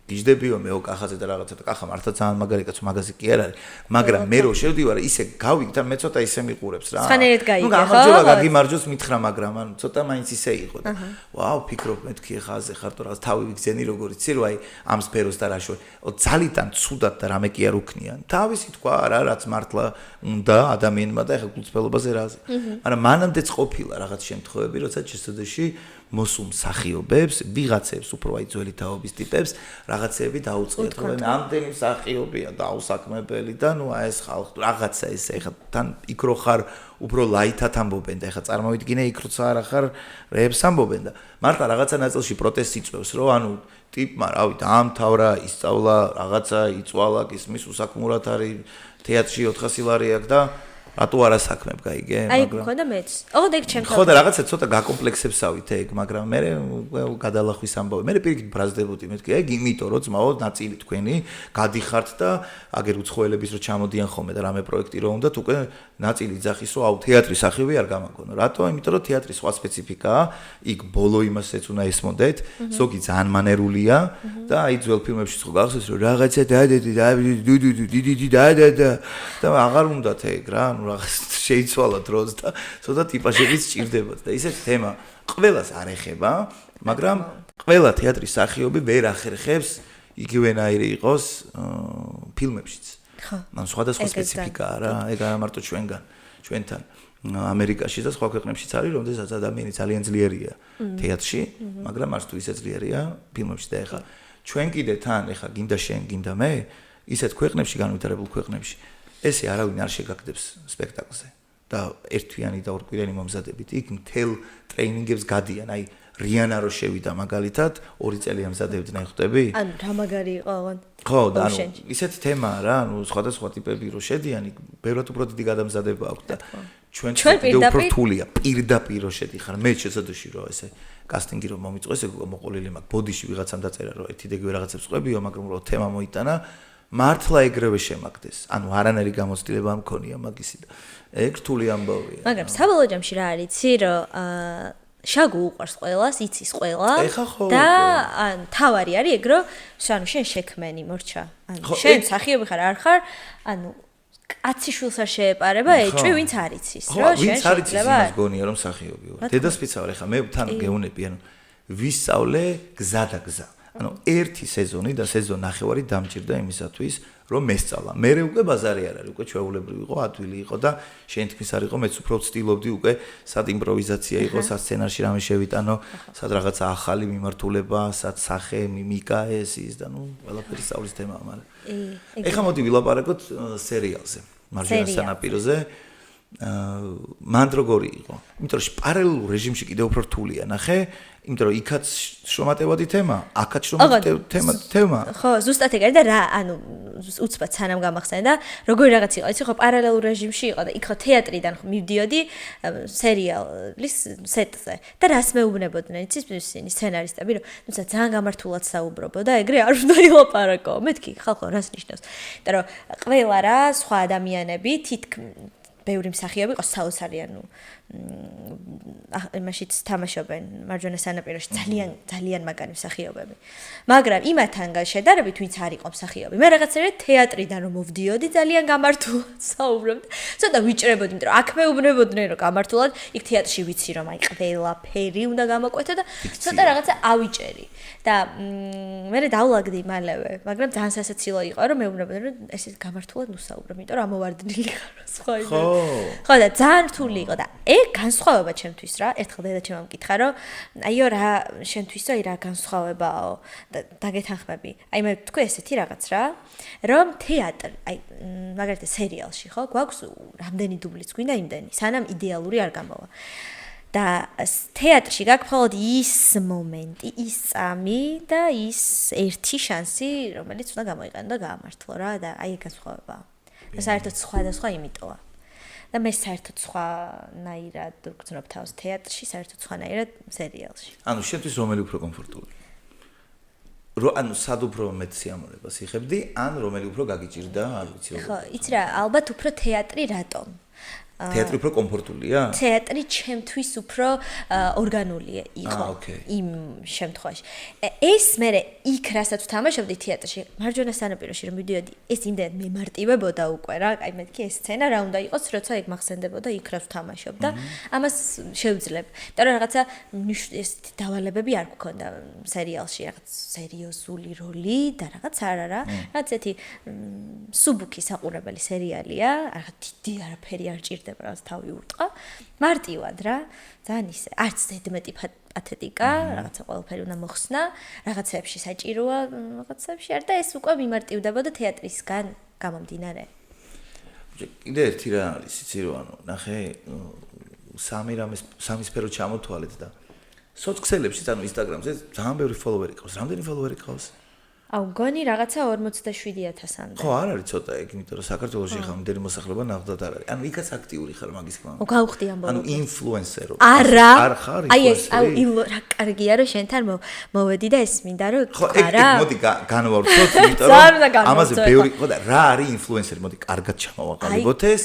S1: გიждდებიო მეო კახაზე და რაღაცა და კახა მართლა ძალიან მაგარი კაცო მაგაზე კი არ არის მაგრამ მე რო შევდივარ ისე გავიგ და მე ცოტა ისე მიყურებს რა
S2: ხანერეთ გაიგე ხო
S1: გამარჯობა გაგიმარჯოს მითხრა მაგრამ ან ცოტა მაინც ისე იყო და ვაუ ფიქრობ მეთქი ხაზე ხარ თუ რაღაც თავი ვიგზენი როგორ იცი რომ აი ამ სფეროს და რაშო ძალიან ცუდად და რამე კი არ უქნიან თავისი თქვა რა რაც მართლა უნდა ადამიანმა და ეხა გულწრფელობაზე რაზე მაგრამ მანამდეც ყოფილა რაღაც შემთხვევები როცა ჩესოდეში მოსულ მსახიობებს, ვიღაცებს უფრო აი ძველი თაობის ტიპებს რაღაცები დაუწყიათ, რომ ამდენი მსახიობია დაუსაქმებელი და ნუ აი ეს ხალხი რაღაცა ესე ეხა თან იქ რო ხარ უფრო ლაითად ამბობენ და ეხა წარმოვიდგინე იქ როცა არ ახარ რეებს ამბობენ და მარტა რაღაცა ნაწილში პროტესტი იწვევს, რომ ანუ ტიპმა რავი დაამთავრა, ისწავლა, რაღაცა იწვალა, ისმის უსაქმურად არის თეატრში 400 ლარი აქვს და რატო არა საქმე გაიგე,
S2: მაგრამ აი ხოდა მეც. ოღონდ ეგ ჩემს.
S1: ხოდა რაღაცა ცოტა გაკომპლექსებსავით ეგ, მაგრამ მე გადალახვის ამბავი. მე პირიქით ბრაზდებოდი, მეთქი, ეგ იმიტომ რომ ძმაო ნაწილი თქვენი გადიხართ და აგერ უცხოელების რო ჩამოდიან ხოლმე და რამე პროექტი რო უნდათ, უკვე ნაწილი ძახის რომ აუ თეატრის სახივი არ გამაგონო. რატო? იმიტომ რომ თეატრის სხვა სპეციფიკაა, იქ ბოლო იმასაც უნდა ესმოდეთ, ზოგი ძალიან მანერულია და აი ძველ ფილმებში ხო გახსოვს რომ რაღაცა და აღარ უნდათ ეგ რა, რაღაც შეიცვალა დროს და ცოტა ტიპაჟებიც სჭირდებათ და ისეთ თემა ყველას არ ეხება, მაგრამ ყველა თეატრის სახიობი ვერ ახერხებს იგივენაირი იყოს ფილმებშიც.
S2: ხო.
S1: ანუ სხვადასხვა სპეციფიკაა რა, ეგ არა მარტო ჩვენთან ამერიკაში და სხვა ქვეყნებშიც არის, რომელსაც ადამიანი ძალიან ძლიერია თეატრში, მაგრამ არც თუ ისე ძლიერია ფილმებში და ეხა ჩვენ კიდე თან ეხა გინდა შენ, გინდა მე, ისეთ ქვეყნებში განვითარებულ ქვეყნებში ესე არავინ არ შეგაგდებს სპექტაკლზე და ერთვიანი და ორკვირიანი მომზადებით იქ მთელ ტრეინინგებს გადიან, აი რიანა რო შევიდა მაგალითად 2 წელი ამზადებდნენ ხვდები?
S2: ანუ რა მაგარი იყო აღონ?
S1: ხო, და ანუ ისეთი თემაა რა, ანუ სხვადასხვა ტიპები რო შედიან, იქ ბევრად უფრო დიდი გადამზადება აქვს და ჩვენ კიდევ უფრო რთულია პირდაპირ რო შედიხარ. მე შესაძლოა რომ ესე კასტინგი რომ მომიწყვეს, ეგ მოყოლილი მაქვს ბოდიში ვიღაცამ დაწერა რომ ერთი დეგივე რაღაცებს ყვებიო, მაგრამ რო თემა მოიტანა მართლა ეგრევე შემაგდეს. ანუ არანაირი გამოცდილება მქონია მაგისი და ეგ რთული ამბავია.
S2: მაგრამ საბოლოო ჯამში რა არის, იცი რომ შაგუ უყვარს ყველას, იცის ყველა და ან თავარი არის ეგ რომ ანუ შენ შექმენი მორჩა. ანუ შენ სახიობი ხარ არ ხარ, ანუ კაცი შვილს არ შეეპარება ეჭვი ვინც არ იცის, რომ შენ შეიძლება
S1: იმას გონია რომ სახიობი ვარ. დედასპიცა ვარ, ეხა მე თან გეუნები, ანუ ვისწავლე გზა და გზა. ანუ ერთი სეზონი და სეზონ ნახევარი დამჭირდა იმისათვის, რომ მესწავლა. მერე უკვე ბაზარი არ არის, უკვე ჩვეულებრივი იყო, ადვილი იყო და შენ თქმის არ იყო, მეც უფრო ვცდილობდი უკვე სად იმპროვიზაცია იყო, სად სცენარში რამე შევიტანო, სად რაღაცა ახალი მიმართულება, სად სახე, მიმიკა ეს ის და ნუ ყველაფერი სწავლის თემაა, მაგრამ ეხლა მოდი ვილაპარაკოთ სერიალზე, მარჯვენა სანაპიროზე. მან როგორი იყო? იმიტომ რომ პარალელურ რეჟიმში კიდევ უფრო რთულია, ნახე? იმიტომ რომ იქაც შრომატევადი თემა, აქაც შრომატევადი თემა.
S2: ხო, ზუსტად ეგ არის და რა, ანუ უცბად სანამ გამახსენე და როგორი რაღაც იყო, იცი ხო, პარალელურ რეჟიმში იყო და იქ ხო თეატრიდან ხო მივდიოდი სერიალის სეტზე და რას მეუბნებოდნენ, იცის ისინი სცენარისტები, რომ თუმცა ძალიან გამართულად საუბრობო და ეგრე არ უნდა ილაპარაკო. მეთქი, ხალხო, რას ნიშნავს? და რომ ყველა რა სხვა ადამიანები ბევრი მსახიობი იყო საოცარი, ანუ იმაშიც თამაშობენ მარჯვენა სანაპიროში ძალიან მაგარი მსახიობები. მაგრამ იმათთან შედარებით ვინც არ იყო მსახიობი. მე რაღაცნაირად თეატრიდან რომ მოვდიოდი, ძალიან გამართულად საუბრობდი. ცოტა ვიჭრებოდი, იმიტომ რომ აქ მეუბნებოდნენ რომ გამართულად, იქ თეატრში ვიცი რომ აი ყველაფერი უნდა გამოკვეთო და ცოტა რაღაცა ავიჭერი. და მე დავლაგდი მალევე, მაგრამ ძალიან სასაცილო იყო რომ მეუბნებოდნენ რომ ესე გამართულად ნუსაუბრებ, იმიტომ რომ ამოვარდნილი ხარ სხვა იმით. ხო და ძალიან რთული იყო და ეგ განსხვავება ჩემთვის რა. ერთხელ დედა ჩემმა მკითხა რომ აიო რა შენთვისო აი რა განსხვავებაო და დაგეთანხმები. აი მე თქვი ესეთი რაღაც რა, რომ თეატრი, აი მაგალითად სერიალში ხო, გვაქვს რამდენი დუბლიც გვინდა იმდენი, სანამ იდეალური არ გამოვა. და თეატრში გაქვს მხოლოდ ის მომენტი, ის წამი და ის ერთი შანსი, რომელიც უნდა გამოიყენო და გაამართლო რა და აი ეგ განსხვავებაა. და საერთოდ სხვადასხვა იმიტოა. და მე საერთოდ სხვანაირად ვგრძნობ თავს თეატრში, საერთოდ სხვანაირად სერიალში.
S1: ანუ შენთვის რომელი უფრო კომფორტული? ანუ სად უფრო მეტ სიამოვნებას იხებდი, ან რომელი უფრო გაგიჭირდა, არ ვიცი როგორ.
S2: ხო, იცი რა, ალბათ უფრო თეატრი რატომ?
S1: თეატრი უფრო კომფორტულია?
S2: თეატრი ჩემთვის უფრო ორგანული იყო იმ შემთხვევაში. ეს მე იქ რასაც ვთამაშობდი თეატრში, მარჯვენა სანაპიროში რომ მივდიოდი, ეს იმდენად მემარტივებოდა უკვე რა, აი მეთქი ეს სცენა რა უნდა იყოს, როცა ეგ მახსენდებოდა იქ რაც ვთამაშობ და ამას შევძლებ. და რაღაცა ეს დავალებები არ გქონდა სერიალში, რაღაც სერიოზული როლი და რაღაც არა რა. რაღაც ერთი სუბუქი საყურებელი სერიალია, რაღაც დიდი არაფერი არ ჭირდება სჭირდება რაღაც თავი ურტყა. მარტივად რა, ძალიან ისე, არც ზედმეტი პათეტიკა, რაღაცა ყველაფერი უნდა მოხსნა, რაღაცებში საჭიროა, რაღაცებში არ და ეს უკვე მიმარტივდებოდა თეატრისგან გამომდინარე.
S1: კიდე ერთი რა არის, იცი რომ ანუ ნახე სამი სფერო ჩამოთვალეთ და სოციალებში, ანუ ინსტაგრამზე ძალიან ბევრი ფოლოვერი ყავს. რამდენი ფოლოვერი ყავს?
S2: აუ, გონი რაღაცა 47,000-მდე.
S1: ხო, არ არის ცოტა ეგ, იმიტომ რომ საქართველოში ხა მდერი მოსახლეობა ნახდათ არ არის. ანუ იქაც აქტიური ხარ მაგის თქმა.
S2: ო, გავხდი ამბობ.
S1: ანუ ინფლუენსერო.
S2: არა.
S1: არ ხარ
S2: აი ეს, აუ, რა კარგია რომ შენთან მოვედი და ეს მინდა რომ
S1: ხო, ეგ მოდი განვავრცოთ, იმიტომ რომ ამაზე ბევრი, ხო და რა არის ინფლუენსერი, მოდი კარგად ჩამოვაყალიბოთ ეს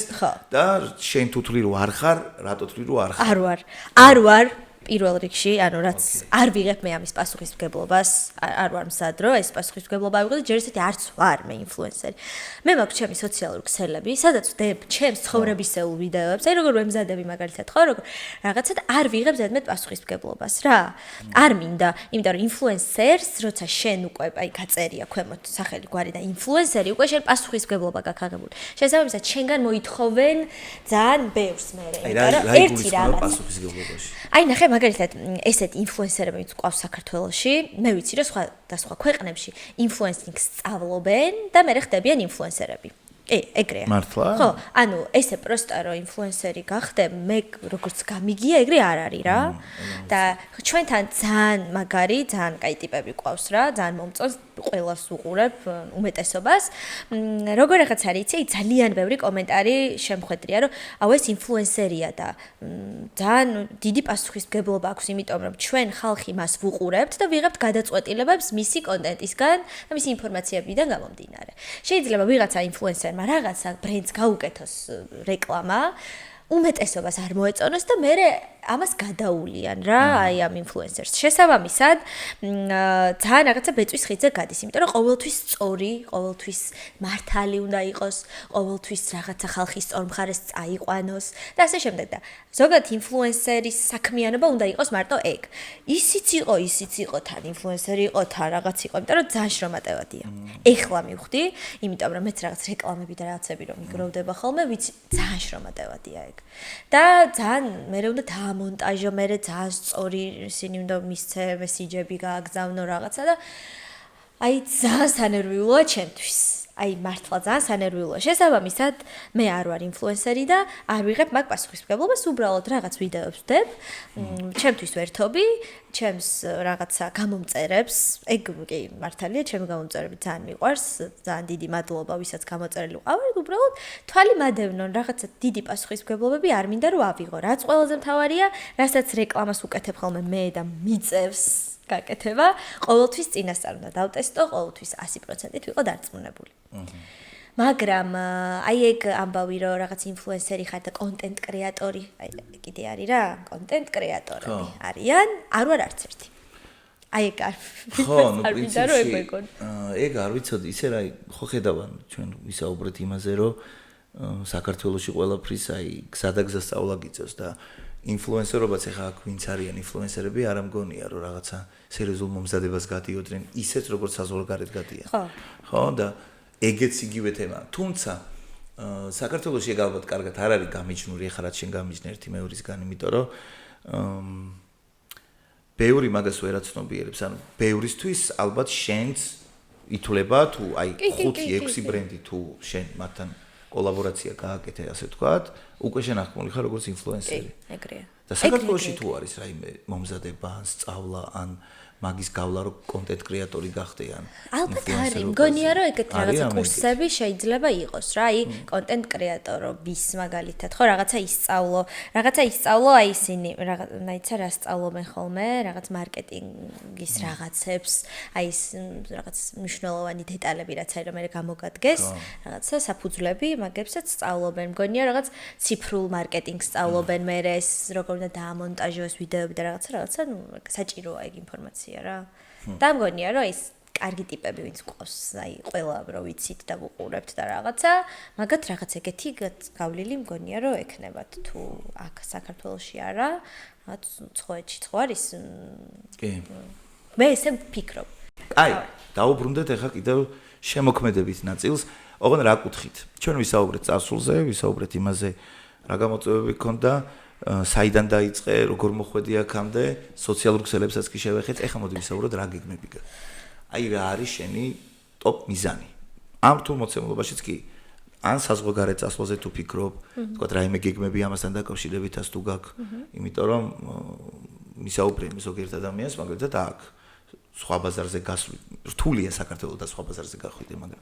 S1: და შენ თუ თვლი რომ არ ხარ, რატო თვლი რომ არ ხარ?
S2: არ ვარ. პირველ რიგში, ანუ რაც არ ვიღებ მე ამის პასუხისმგებლობას, არ ვარ მსად რომ ეს პასუხისმგებლობა ავიღო და ჯერ ისეთი არც ვარ მე ინფლუენსერი. მე მაქვს ჩემი სოციალური ქსელები, სადაც ვდებ ჩემს ცხოვრებისეულ ვიდეოებს, აი როგორ ვემზადები მაგალითად ხო, როგორ რაღაცა და არ ვიღებ ზედმეტ პასუხისმგებლობას რა. არ მინდა, იმიტომ რომ ინფლუენსერს, როცა შენ უკვე აი გაწერია ქვემოთ სახელი გვარი და ინფლუენსერი უკვე შენ პასუხისმგებლობა გაქვს აღებული. შესაბამისად, შენგან მოითხოვენ ძალიან ბევრს მე,
S1: იმიტომ რომ ერთი რაღაც პასუხისმგებლობაში.
S2: აი ნახე მაგალითად ესეთ ინფლუენსერები გვყავს საქართველოში, მე ვიცი რომ სხვა ქვეყნებში ინფლუენსინგს სწავლობენ და მე ხდებიან ინფლუენსერები. ეგრეა.
S1: მართლა?
S2: ხო, ანუ ესე პროსტა რომ ინფლუენსერი გახდე, მე როგორც გამიგია, ეგრე არ არის რა. და ჩვენთან ძალიან მაგარი, ძალიან კაი ტიპები ყავს რა, ძალიან მომწონს, ყველას უყურებ უმეტესობას. როგორ რაღაც არის, იცი, ძალიან ბევრი კომენტარი შემხვედრია, რომ აუ ეს ინფლუენსერია და ძალიან დიდი პასუხისმგებლობა აქვს, იმიტომ რომ ჩვენ ხალხი მას ვუყურებთ და ვიღებთ გადაწყვეტილებებს მისი კონტენტისგან და მისი ინფორმაციებიდან გამომდინარე. შეიძლება ვიღაცა ინფლუენსერმა რაღაცა ბრენდს გაუკეთოს რეკლამა, უმეტესობას არ მოეწონოს და მე ამას გადაულიან რა, აი ამ ინფლუენსერს. შესაბამისად, ძალიან რაღაცა ბეწვის ხიდზე გადის, იმიტომ რომ ყოველთვის სწორი, ყოველთვის მართალი უნდა იყოს, ყოველთვის რაღაცა ხალხის სწორ მხარეს წაიყვანოს და ასე შემდეგ და ზოგადად ინფლუენსერის საქმიანობა უნდა იყოს მარტო ეგ. ისიც იყო თან ინფლუენსერი იყო თან რაღაც იყო, იმიტომ რომ ძალიან შრომატევადია. ეხლა მივხვდი, იმიტომ რომ მეც რაღაც რეკლამები და რაღაცები რომ მიგროვდება ხოლმე, ვიცი ძალიან შრომატევადია ეგ. და ძალიან მე უნდა დამონტაჟო, მე ძალიან სწორი ისინი უნდა მისცე მესიჯები გააგზავნო რაღაცა და აი ძალიან სანერვიულოა ჩემთვის. აი მართლა ძალიან სანერვიულოა. შესაბამისად, მე არ ვარ ინფლუენსერი და არ ვიღებ მაგ პასუხისმგებლობას, უბრალოდ რაღაც ვიდეოებს ვდებ. ჩემთვის ვერთობი, ჩემს რაღაცა გამომწერებს, ეგ კი მართალია, ჩემი გამომწერები ძალიან მიყვარს, ძალიან დიდი მადლობა, ვისაც გამოწერილი ვყავართ, უბრალოდ თვალი მადევნონ, რაღაცა დიდი პასუხისმგებლობები არ მინდა რომ ავიღო. რაც ყველაზე მთავარია, რასაც რეკლამას უკეთებ ხოლმე მე და მიწევს გაკეთება, ყოველთვის წინასწარ უნდა დავტესტო, ყოველთვის 100%-ით ვიყო დარწმუნებული. მაგრამ აი ეგ ამბავი რომ რაღაც ინფლუენსერი ხარ და კონტენტ კრეატორი, აი კიდე არის რა, კონტენტ კრეატორები არიან, არ ვარ არც ერთი. აი ეგ არ მინდა რომ ეგ მეკონ.
S1: ეგ არ ვიცოდი, ისე რა ხო ხედავან ჩვენ ვისაუბრეთ იმაზე რომ საქართველოში ყველაფრის აი გზადაგზა სწავლა გიწევს და ინფლუენსერობაც ახლა აქ ვინც არიან ინფლუენსერები არ ამგონია რომ რაღაცა სერიოზულ მომზადებას გადიოდნენ ისეთ როგორც საზღვარგარეთ გადიან. ხო და ეგეც იგივე თემა. თუმცა საქართველოში ეგ ალბათ კარგად არ არის გამიჯნური, ახლა რაც შენ გამიჯნე ერთი მეორისგან, იმიტომ რომ ბევრი მაგას ვერაცნობიერებს, ანუ ბევრისთვის ალბათ შენც ითვლება თუ აი 5-6 ბრენდი თუ შენ მათთან კოლაბორაცია გააკეთე, ასე ვთქვათ, უკვე შენ ახმული ხარ როგორც ინფლუენსერი.
S2: ეგრეა.
S1: და საქართველოში თუ არის რაიმე მომზადება, ან სწავლა, ან მაგის გავლა რომ კონტენტ კრეატორი გახდე ან
S2: ალბათ არის, მგონია რომ ეგეთ რაღაცა კურსები შეიძლება იყოს რა, აი კონტენტ კრეატორობის მაგალითად, ხო, რაღაცა ისწავლო, აი ისინი რაღაცა რა სწავლობენ ხოლმე, რაღაც მარკეტინგის რაღაცებს, აი ის რაღაც მნიშვნელოვანი დეტალები რაც არის რომ მე გამოგადგეს, რაღაცა საფუძვლები, მაგებსაც სწავლობენ, მგონია რაღაც ციფრულ მარკეტინგს სწავლობენ, მე ეს როგორ უნდა დაამონტაჟოს ვიდეოები და რაღაცა, ნუ საჭიროა ეგ ინფორმაცია რა. და მგონია რომ ის კარგი ტიპები ვინც ყავს, აი ყველა რო ვიცით და ვუყურებთ და რაღაცა, მაგათ რაღაც ეგეთი გავლილი მგონია რომ ექნებათ თუ აქ საქართველოში არა, რაღაც ცხოვეთში ხო არის?
S1: კი.
S2: მე ესე ვფიქრობ.
S1: აი, დაუბრუნდეთ ახლა კიდევ შემოქმედებით ნაწილს, ოღონ რა კუთხით? ჩვენ ვისაუბრეთ წარსულზე, ვისაუბრეთ იმაზე, რა გამოწვევები გქონდა, საიდან დაიწყე, როგორ მოხვედი აქამდე, სოციალურ ქსელებსაც კი შევეხეთ, ეხლა მოდი ვისაუბროთ რა გეგმები გაქვს. აი რა არის შენი ტოპ მიზანი? ამ რთულ მოცემულობაშიც კი ან საზღვარგარეთ წასვლაზე თუ ფიქრობ, თქვათ რაიმე გეგმები ამასთან დაკავშირებითაც თუ გაქვს, იმიტომ რომ მისაუბრე ზოგიერთ ადამიანს, მაგალითად აქ სხვა ბაზარზე გასული, რთულია საქართველოს და სხვა ბაზარზე გახვიდე, მაგრამ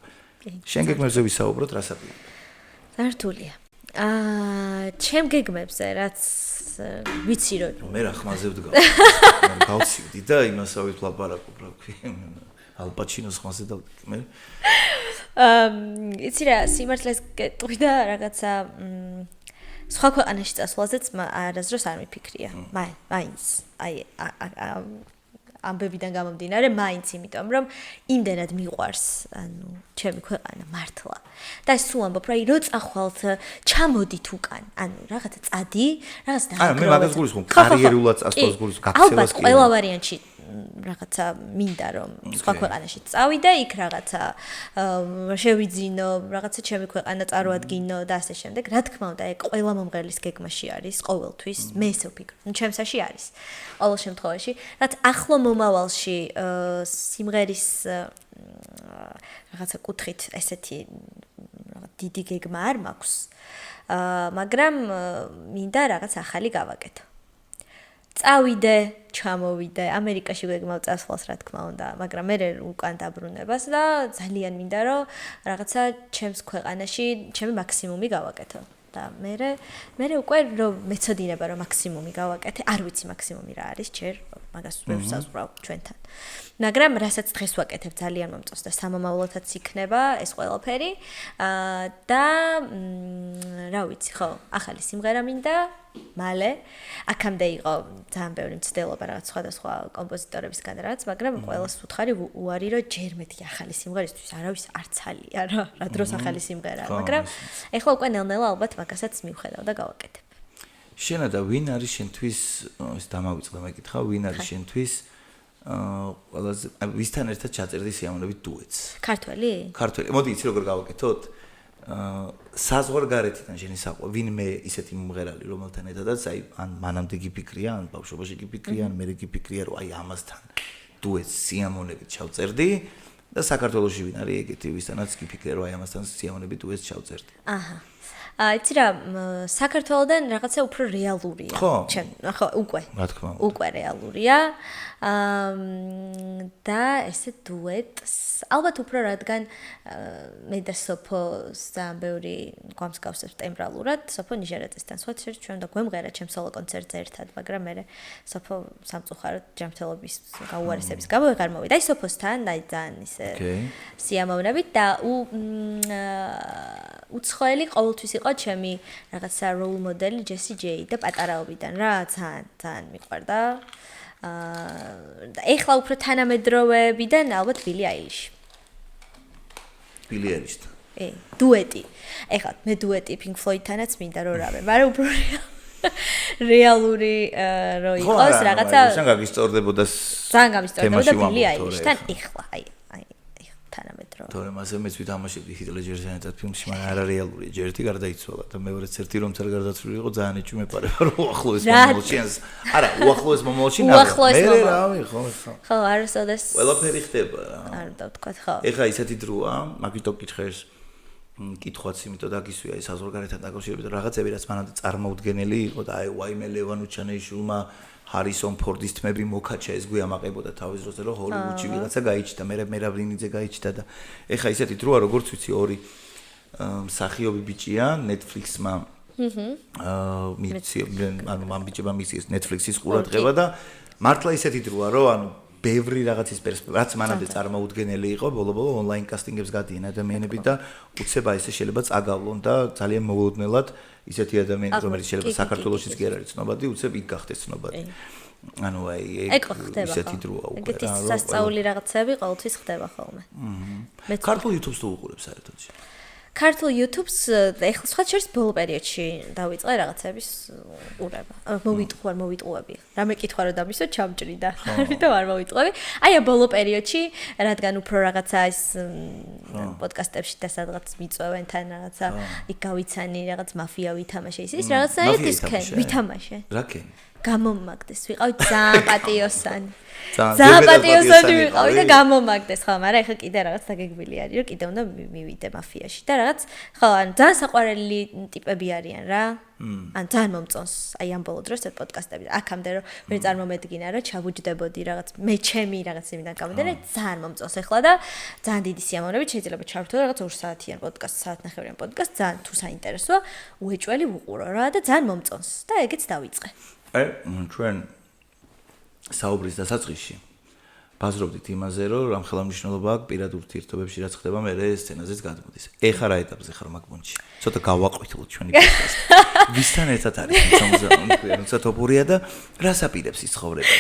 S1: შენ გეგმებზე ვისაუბროთ, რა საპირე?
S2: რთულია. ჩემ გეგმებზე, რაც ვიცი რომ
S1: მე რა ხმაზე ვდგავ. გავცივდი და იმასავით ვლაპარაკობ, რა ქვია. ალპაჩინოს ხმაზე დავდიკი მე.
S2: იცი რა, სიმართლეს გეტყვი და რაღაცა სხვა ქვეყანაში წასვლაზეც არასდროს არ მიფიქრია. მაინც. აი ამბებიდან გამომდინარე, მაინც იმიტომ რომ იმდენად მიყვარს, ანუ ჩემი ქვეყანა მართლა. და ეს სულ ამბობ, რომ რო წახვალთ, ჩამოდით უკან. ანუ რაღაცა წადი, რაღაც
S1: დააგროვეთ. მე მაგას გულისხმობ, კარიერულად წასვლას გულისხმობ, გაქცევას კი.
S2: ალბათ ყველა ვარიანტში რაღაცა მინდა რომ სხვა ქვეყანაში წავიდე, იქ რაღაცა შევიძინო, რაღაცა ჩემი ქვეყანა წარვადგინო და ასე შემდეგ. რა თქმა უნდა, ეგ ყველა მომღერლის გეგმაში არის, ყოველთვის, მე ესე ვფიქრობ. ნუ ჩემსაში არის. ყოველ შემთხვევაში, რაც ახლო მომავალში სიმღერის რაღაცა კუთხით ესეთი დიდი გეგმა არ მაქვს. მაგრამ მინდა რაღაც ახალი გავაკეთო. წავიდე, ჩამოვიდე, ამერიკაში ვეგმავ წასვლას, რა თქმა უნდა, მაგრამ მე უკან დაბრუნებას და ძალიან მინდა რომ რაღაცა ჩემს ქვეყანაში ჩემი მაქსიმუმი გავაკეთო. და მე უკვე რომ მეცოდინება რომ მაქსიმუმი გავაკეთე, არ ვიცი მაქსიმუმი რა არის, ჯერ მაგას ვერ ვსაზღვრავ ჩვენთან. მაგრამ რასაც დღეს ვაკეთებ ძალიან მომწონს და სამომავლოდაც იქნება ეს ყველაფერი. და რა ვიცი, ხო, ახალი სიმღერა მინდა მალე. აქამდე იყო ძალიან ბევრი მცდელობა რაღაც სხვადასხვა კომპოზიტორებისგან რაღაც, მაგრამ ყველას ვუთხარი უარი რომ ჯერ მეთქი ახალი სიმღერისთვის არავის არ ცალია რა დროს ახალი სიმღერაა, მაგრამ ეხლა უკვე ნელ-ნელა ალბათ მაგასაც მივხედავ და გავაკეთებ.
S1: შენა და ვინ არის შენთვის, ეს დამავიწყდა მეკითხა, ვინ არის შენთვის ყველაზე ვისთან ერთად ჩაწერდი სიამოვნებით დუეტს?
S2: ქართველი?
S1: ქართველი. მოდი იცი როგორ გავაკეთოთ? საზღვარგარეთიდან შენი საყვე, ვინმე ისეთი მომღერალი, რომელთან ერთადაც აი ან მანამდე გიფიქრია, ან ბავშვობაში გიფიქრია, ან მერე გიფიქრია, რომ აი ამასთან დუეტს სიამოვნებით ჩავწერდი და საქართველოში ვინ არის ეგეთი, ვისთანაც გიფიქრე, რომ აი ამასთან სიამოვნებით დუეტს ჩავწერდი.
S2: აჰა. იცი რა, საქართველოდან რაღაცა უფრო რეალურია. ჩემ, ხო, უკვე.
S1: რა თქმა უნდა.
S2: უკვე რეალურია. და ესე დუეტს, ალბათ უფრო რადგან მე და სოფო ძალიან ბევრი გვამსგავსებს ტემბრალურად, სოფო ნიჟერაძესთან სხვათა ჩვენ და გვემღერა ჩემ სოლო კონცერტზე ერთად, მაგრამ მე სოფო სამწუხაროდ ჯანმრთელობის გაუარესების გამო ვეღარ მოვიდა. აი სოფოსთან, აი ძალიან ისე სიამოვნებით და უცხოელი ყოველთვის იყო ჩემი რაღაცა როლ მოდელი ჯესი ჯეი და პატარაობიდან რა ძალიან მიყვარდა. და ეხლა უფრო თანამედროვეებიდან ალბათ ბილი აილიში.
S1: ბილი აილიში.
S2: დუეტი. ეხლა მე დუეტი Pink Floyd-თანაც მინდა რომ რავე, მაგრამ უფრო რეალური რო იყოს რაღაცა.
S1: ძალიან გაგისწორდებოდა.
S2: ძალიან გამისწორდებოდა ბილი აილიშთან ეხლა, აი თანამედროვე.
S1: თორემ ასე მეც ვითამაშებდი ჰით ლეჯერთან ერთად ფილმში, მაგრამ არა რეალურია. ჯერთი გარდაიცვალა და მეორეც ერთი რომ თელ გარდაცვლილი იყო, ძალიან ეჭვი მეპარება რომ უახლოეს მომავალში. არა, უახლოეს მომავალში არა. მე რავი, ხო.
S2: ხო, არასოდეს.
S1: ყველაფერი ხდება რა.
S2: არ დავთქვათ, ხო.
S1: ეხლა ისეთი დროა, მაგითო კითხეს კითხვაც, იმიტომ დაგისვია ეს საზღვარგარეთთან დაკავშირებით, რაღაცები რაც მანამდე წარმოუდგენელი იყო და აი ვაიმე ლევანუჩანეიშვილმა ჰარისონ ფორდის თმები მოკაჩა ეს გვიამაყებოდა თავის დროზე რომ ჰოლივუდში ვიღაცა გაიჩნდა, მერაბლინიძე გაიჩნდა და ეხა ისეთი დროა როგორც ვიცი ორი მსახიობი ბიჭია Netflix-მა ანუ მან ბიჭებმა მისცეს Netflix-ის ყურადღება და მართლა ისეთი დროა რომ ანუ ბევრი რაღაცის რაც მანამდე წარმოუდგენელი იყო, ბოლო-ბოლო ონლაინ კასტინგებს გადიან ადამიანები და უცებ ესე შეიძლება წაგავლონ და ძალიან მოულოდნელად ისეთი ადამიანები, რომელიც შეიძლება საქართველოშიც კი არ არის ცნობადი, უცებ იქ გახდეს ცნობადი. ანუ აი ისეთი დროა უკვე.
S2: ეგეთი სასწაული რაღაცები ყოველთვის ხდება ხოლმე.
S1: ქართულ YouTube-ს თუ უყურებ საერთოდ?
S2: ქართულ YouTube-ს ეხლა სხვა შეიძლება ბოლო პერიოდში დავიწყე რაღაცების ყურება. მოვიტყუები. რამე კითხვა რომ დამისვა ჩამჭრიდა. ამიტომ არ მოვიტყუები. აი ბოლო პერიოდში, რადგან უფრო რაღაცა ის პოდკასტებში და სადღაც მიწვევენ თან რაღაცა იქ გავიცანი რაღაც მაფია ვითამაშე ის რაღაცა ისქენ ვითამაშე.
S1: რა კენ?
S2: გამომაგდეს ვიყავი ძალიან პატიოსანი. ძალიან პატიოსანი ვიყავი და გამომაგდეს ხო, მაგრამ ეხლა კიდე რაღაც დაგეგმილი არის, რომ კიდე უნდა მივიდე მაფიაში და რაღაც ხო, ან ძალიან საყვარელი ტიპები არიან რა. ან ძალიან მომწონს აი ამ ბოლო დროს ეს პოდკასტები. აქამდე რომ ვერ წარმომედგინა რა ჩავუჯდებოდი რაღაც მე ჩემი რაღაც იმიდან გამოდე, ძალიან მომწონს ეხლა და ძალიან დიდი სიამოვნებით შეიძლება ჩავრთო რაღაც 2 საათიან პოდკასტ, საათნახევრიან პოდკასტ, ძალიან თუ საინტერესოა, უეჭველი ვუყურო რა და ძალიან მომწონს და ეგეც დავიწყე.
S1: ჩვენ საუბრის დასაწყისში ბაზრობდით იმაზე, რომ რამ ხელმძღვანელობა აქვს პირად ურთიერთობებში რაც ხდება მე სცენაზეც გადმოდის. ეხლა რა ეტაპზე ხარ მაგ პუნქტში? ცოტა გავაყვითლოთ ჩვენი პოდკასტი. ვისთან ერთად არის თუმცა თოპურია და რას აპირებს ის ცხოვრებაში?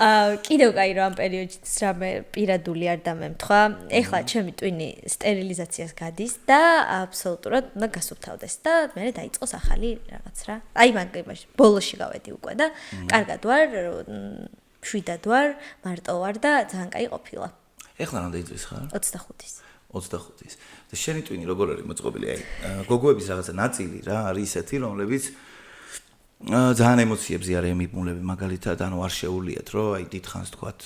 S2: კიდევ კაი რომ ამ პერიოდში რამე პირადული არ დამემთხვა. ეხლა ჩემი ტვინი სტერილიზაციას გადის და აბსოლუტურად უნდა გასუფთავდეს და მე დაიწყოს ახალი რაღაც რა. აი მაგ იმაში ბოლოში გავედი უკვე და კარგად ვარ, შვიდად ვარ, მარტო ვარ და ძალიან კაი ყოფილა.
S1: ეხლა რამდენი წლის ხარ?
S2: 25-ის.
S1: 25-ის. და შენი ტვინი როგორ არის მოწყობილი? აი გოგოების რაღაცა ნაწილი რა არის ესეთი, რომლებიც ძალიან ემოციებზე არის მიბმულები, მაგალითად, ანუ არ შეუულიათ, რომ აი დიდხანს თქვათ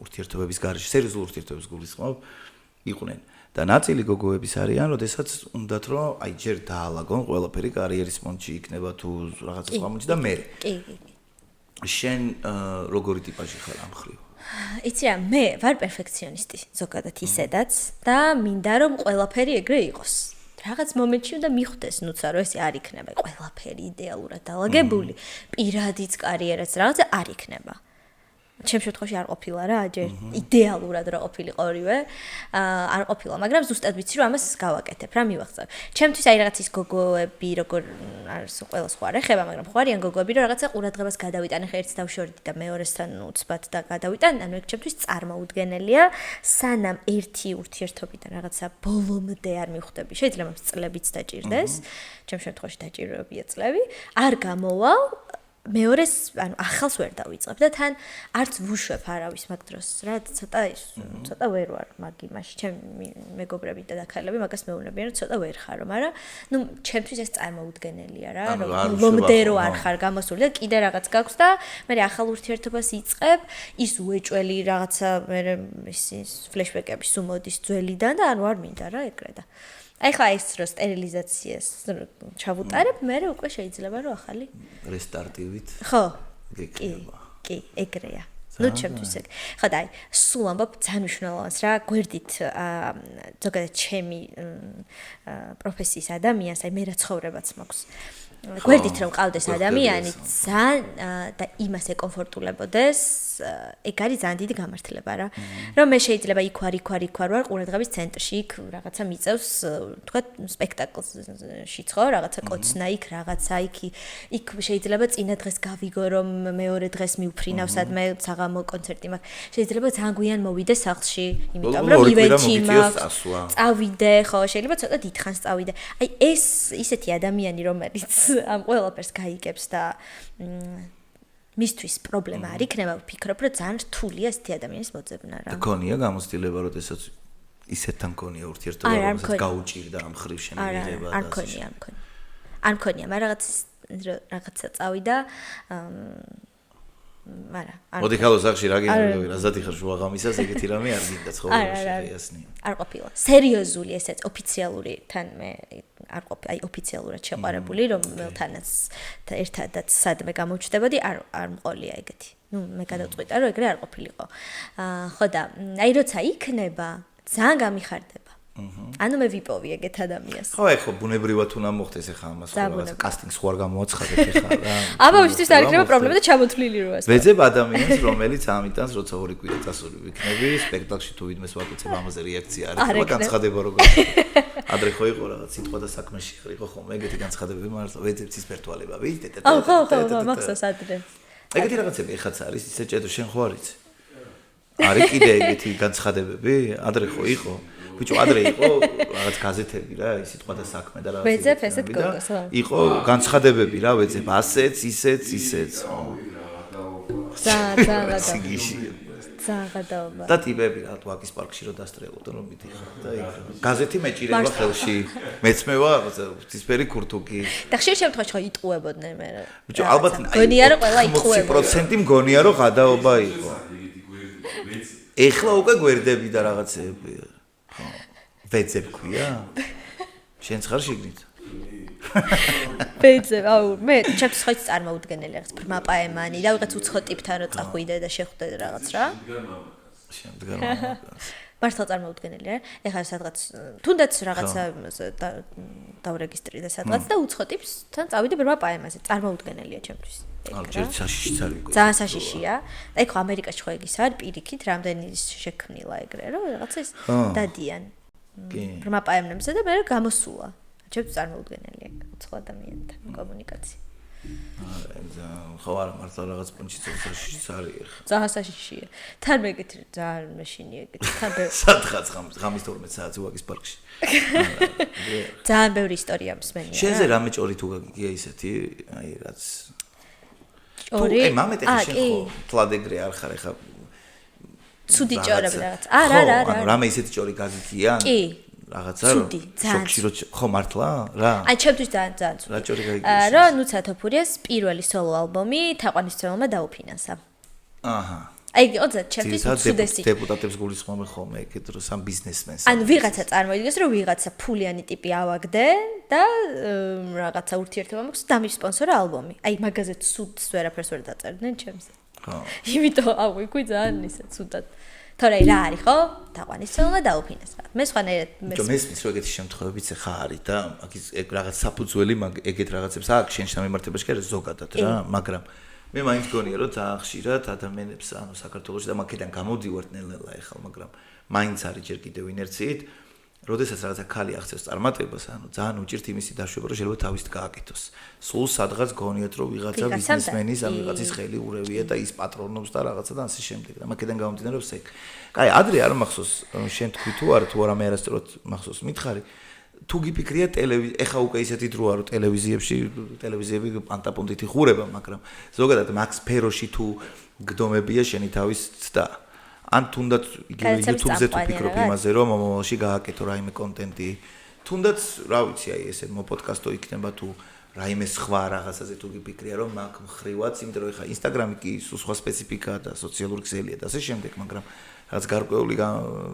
S1: ურთიერთობების გარეშე, სერიოზულ ურთიერთობებს გულისხმობ, იყვნენ. და ნაწილი გოგოების არიან, როდესაც უნდათ რომ აი ჯერ დაალაგონ ყველაფერი კარიერის მომენტში იქნება თუ რაღაცა სხვა მომენტში და მე.
S2: კი.
S1: შენ როგორი ტიპაჟი ხარ ამ ხრივ?
S2: იცი რა, მე ვარ პერფექციონისტი, ზოგადად ისედაც და მინდა რომ ყველაფერი ეგრე იყოს. რაღაც მომენტში უნდა მიხვდეს ნუცა რომ ეს არ იქნება ყველაფერი იდეალურად დალაგებული, პირადიც კარიერაც რაღაცა არ იქნება. ჩემ შემთხვევაში არ ყოფილა რა, ჯერ იდეალურად რა ყოფილიყო ორივე, არ ყოფილა, მაგრამ ზუსტად ვიცი რომ ამას გავაკეთებ, რა მივახცევ. ჩემთვის აი რაღაც ის გოგოები, როგორ არის ყველა სხვა არ ეხება, მაგრამ ხო არიან გოგოები, რომ რაღაცა ყურადღებას გადავიტან, ხა ერთს დავშორდი და მეორესთან უცბად და გადავიტან, ანუ ეგ ჩემთვის წარმოუდგენელია, სანამ ერთი ურთიერთობიდან რაღაცა ბოლომდე არ მივხვდები. შეიძლება წლებიც დაჭირდეს, ჩემ შემთხვევაში დაჭიროებია წლები, არ გამოვალ მეორეს ანუ ახალს ვერ დავიწყებ და თან არც ვუშვებ არავის მაგ დროს რა ცოტა ვერ ვარ მაგ იმაში ჩემი მეგობრები და დაქალები მაგას მეუბნებიან რომ ცოტა ვერ ხარო მაგრამ ნუ ჩემთვის ეს წარმოუდგენელია რა რომ ლომდე რო არ ხარ გამოსული და კიდე რაღაც გაქვს და მე ახალ ურთიერთობას იწყებ ის უეჭველი რაღაცა მე ის ფლეშბეკები სულ მოდის ძველიდან და ანუ არ მინდა რა ეგრე და აი ხა ეს რო სტერილიზაციას ჩავუტარებ, მე უკვე შეიძლება რომ ახალი
S1: რესტარტივით.
S2: ხო. კი, ეგრეა. ნუ ჩემთვის ეგ. ხო და აი, სულ ამბობ ძალიან მნიშვნელოვანს რა, გვერდით ზოგადად ჩემი პროფესიის ადამიანს, აი მე რა ცხოვრებაც მაქვს. გვერდით რომ ყავდეს ადამიანი ძალიან და იმას ეკომფორტულებოდეს, ეგ არის ძალიან დიდი გამართლება რა. რომ მე შეიძლება იქ ვარ ყურადღების ცენტრში, იქ რაღაცა მიწევს, თქვა სპექტაკლშიც ხო, რაღაცა კოცნა იქ, რაღაცა იქ შეიძლება წინა დღეს გავიგო რომ მეორე დღეს მივფრინავ სადმე საღამო კონცერტი მაქვს. შეიძლება ძალიან გვიან მოვიდე სახლში, იმიტომ რომ ივენთი მაქვს. წავიდე, ხო, შეიძლება ცოტა დიდხანს წავიდე. აი ეს ისეთი ადამიანი რომელიც ამ ყველაფერს გაიგებს და მისთვის პრობლემა არ იქნება, ვფიქრობ, რომ ძალიან რთულია ესეთი ადამიანის მოძებნა რა.
S1: და გონია გამოცდილება, როდესაც ისეთთან გონია ურთიერთობა, რომელსაც გაუჭირდა ამ ხრივ შემიგება და
S2: არ მქონია, მაგრამ რაღაცა წავიდა მაგრამ
S1: მოდი ხალო სახში რა გინდა რაზეთი ხარ შუაღამისას ეგეთი რამე არ გინდა ცხოვრებაში ხეასნია
S2: არ ყოფილა სერიოზული ესეც ოფიციალური თან მე არ ყოფი აი ოფიციალურად შეყარებული რომ მელთანაც ერთადაც სადმე გამოვჩდებოდი არ მყოლია ეგეთი ნუ მე გადავწყვიტა რომ ეგრე არ ყოფილიყო ხო და აი როცა იქნება ძალიან გამიხარდება ანუ მე ვიპოვი ეგეთ ადამიანს.
S1: ხო, ეხლა ბუნებრივად უნდა მოხდეს ეხლა ამას ხოლმე კასტინგს ხوار გამოაცხადეთ ეხლა რა.
S2: აბა მისთვის არ იქნება პრობლემა და ჩამოთვლილი როა.
S1: ვეძებ ადამიანს, რომელიც ამიტანს როცა ორი კვირა წასული ვიქნები, სპექტაკლში თუ ვიდმეს ვაკეთებ ამაზე რეაქცია არის, ხომ განცხადება როგორ. ადრე ხო იყო რაღაც სიტყვა და საქმეში იყო ხომ ეგეთი განცხადებები, მაგრამ ვეძებ ცისფერთვალება, ვიცით?
S2: ხო, მახსოვს ადრე.
S1: ეგეთი რაღაცები ეხაც არის, ისე ჭედო შენ ხო არიცი? არის კიდე ეგეთი განცხადებები? ადრე ხო იყო? ბიჭო, ადრე იყო რაღაც გაზეთები რა, ის სიტყვათა საქმე და რაღაც.
S2: ვეძებ ესეთ გოგოს, ხო?
S1: იყო განცხადებები რა, ვეძებ ასეც, ისეც.
S2: ზაღადაობა.
S1: და ტიპები რა, ვაკის პარკში რო დასტრელოთ, რომ მიდიხარ და იქ გაზეთი მეჭირება ხელში. მეცმევა ცისფერი ქურთუკი.
S2: და ხშირ შემთხვევაში ხო იტყუებოდნენ მე რა.
S1: ბიჭო, ალბათ
S2: გონია რომ ყველა იტყუებოდა.
S1: 60% მგონია რომ ღადაობა იყო. ეხლა უკვე გვერდები და რაღაცეები. ხო. ვეძებ ქვია? შენც ხარ შიგნით?
S2: ვეძებ, აუ, მე ჩემთვის ხო წარმოუდგენელი რაღაც ბრმა პაემანი და ვიღაც უცხო ტიპთან რო წახვიდე და შეხვდე რაღაც რა.
S1: შემდგარ.
S2: მართლა წარმოუდგენელია. ეხლა სადღაც თუნდაც რაღაცა დავრეგისტრირდა სადღაც და უცხო ტიპსთან წავიდე ბრმა პაემაზე. წარმოუდგენელია ჩემთვის.
S1: ჯერ საშიშიც არის უკვე.
S2: ძალიან საშიშია. აი ხო ამერიკაში ხო ეგ ის არის პირიქით რამდენი შექმნილა ეგრე რომ რაღაცა ის დადიან. ბრმა პაემებზე და მე გამოსულა. ჩემთვის წარმოუდგენელია უცხო ადამიანთან კომუნიკაცია. ხო არა მართლა რაღაც პუნჩი საშიშიც არის ხა. ძალიან საშიშია. თან მეგეთი ძალიან მეშინია ეგეთი. თან
S1: სადღაც ღამის 12 საათზე ვაკის პარკში.
S2: ძალიან ბევრი ისტორია მსმენია.
S1: შენზე რამე ჭორი თუ გაგიგია ისეთი, აი რაც
S2: ჭორი?
S1: აი მამეთ ეხა შენ ხო თლად ეგრე არ ხარ ეხა.
S2: ცუდი ჭორები რაღაც. არა.
S1: რამე ისეთი ჭორი გაგიგია?
S2: კი.
S1: რაღაცა რომ შოქში რო ხო მართლა რა?
S2: აი ჩემთვის ძალიან ცუდი.
S1: რა ჭორი გაგიგია?
S2: რა ნუცა თოფურიას პირველი სოლო ალბომი თაყვანისმცემელმა დაუფინანსა.
S1: აჰა.
S2: აი ოღონდ ჩემთვის უდესტი.
S1: დეპუტატებს გულისხმობენ ხოლმე ეგეთ რომ სამ ბიზნესმენს.
S2: ანუ ვიღაცა წარმოიდგინეს რომ ვიღაცა ფულიანი ტიპი ავაგდე და რაღაცა ურთიერთობა მაქვს და მის სპონსორა ალბომი. აი მაგაზე ცუდს ვერაფერს ვერ დაწერდნენ ჩემზე.
S1: ხო.
S2: იმიტომ აუ იქვი ძალიან ისე ცუდად. თორე რა არის ხო? თაყვანისმცემელმა დაუფინეს რა. მე სხვანაირად
S1: მესმის რომ ეგეთი შემთხვევებიც ხა არის და ეგ რაღაც საფუძველი ეგეთ რაღაცებს აქვს შენ შემემართებაში კი არა ზოგადად რა, მაგრამ მე მაინც გონია რომ ძალიან ხშირად ადამიანებს ანუ საქართველოში და მაქედან გამოდივართ ნელ-ნელა ეხლა, მაგრამ მაინც არის ჯერ კიდევ ინერციით, როდესაც რაღაცა ქალი ახცევს წარმატებას, ანუ ძალიან უჭირთ იმისი დაშვება, რომ შეიძლება თავის გააკეთოს. სულ სადღაც გონიათ რომ ვიღაცა ბიზნესმენის ან ვიღაცის ხელი ურევია და ის პატრონობს და რაღაცა და ასე შემდეგ. და მაქედან გამომდინარეობს ეგ. კაი, ადრე არ მახსოვს, შენ თქვი თუ არა, თუ არა მე არასდროს მახსოვს მითხარი. თუ გიფიქრია ეხა უკვე ისეთი დროა რომ ტელევიზიები პანტაპონტით იხურება, მაგრამ ზოგადად მაგ სფეროში თუ გდომებია შენი თავის ცდა. ან თუნდაც იგივე YouTube-ზე თუ ფიქრობ იმაზე რომ მომავალში გააკეთო რაიმე კონტენტი, თუნდაც რა ვიცი აი ესე მოპოდკასტო იქნება თუ რაიმე სხვა რაღაცაზე თუ გიფიქრია რომ მაგ მხრივაც, იმიტომ რომ ეხა Instagram-ი კი სხვა სპეციფიკაა და სოციალური ქსელია და ასე შემდეგ, მაგრამ რაც გარკვეული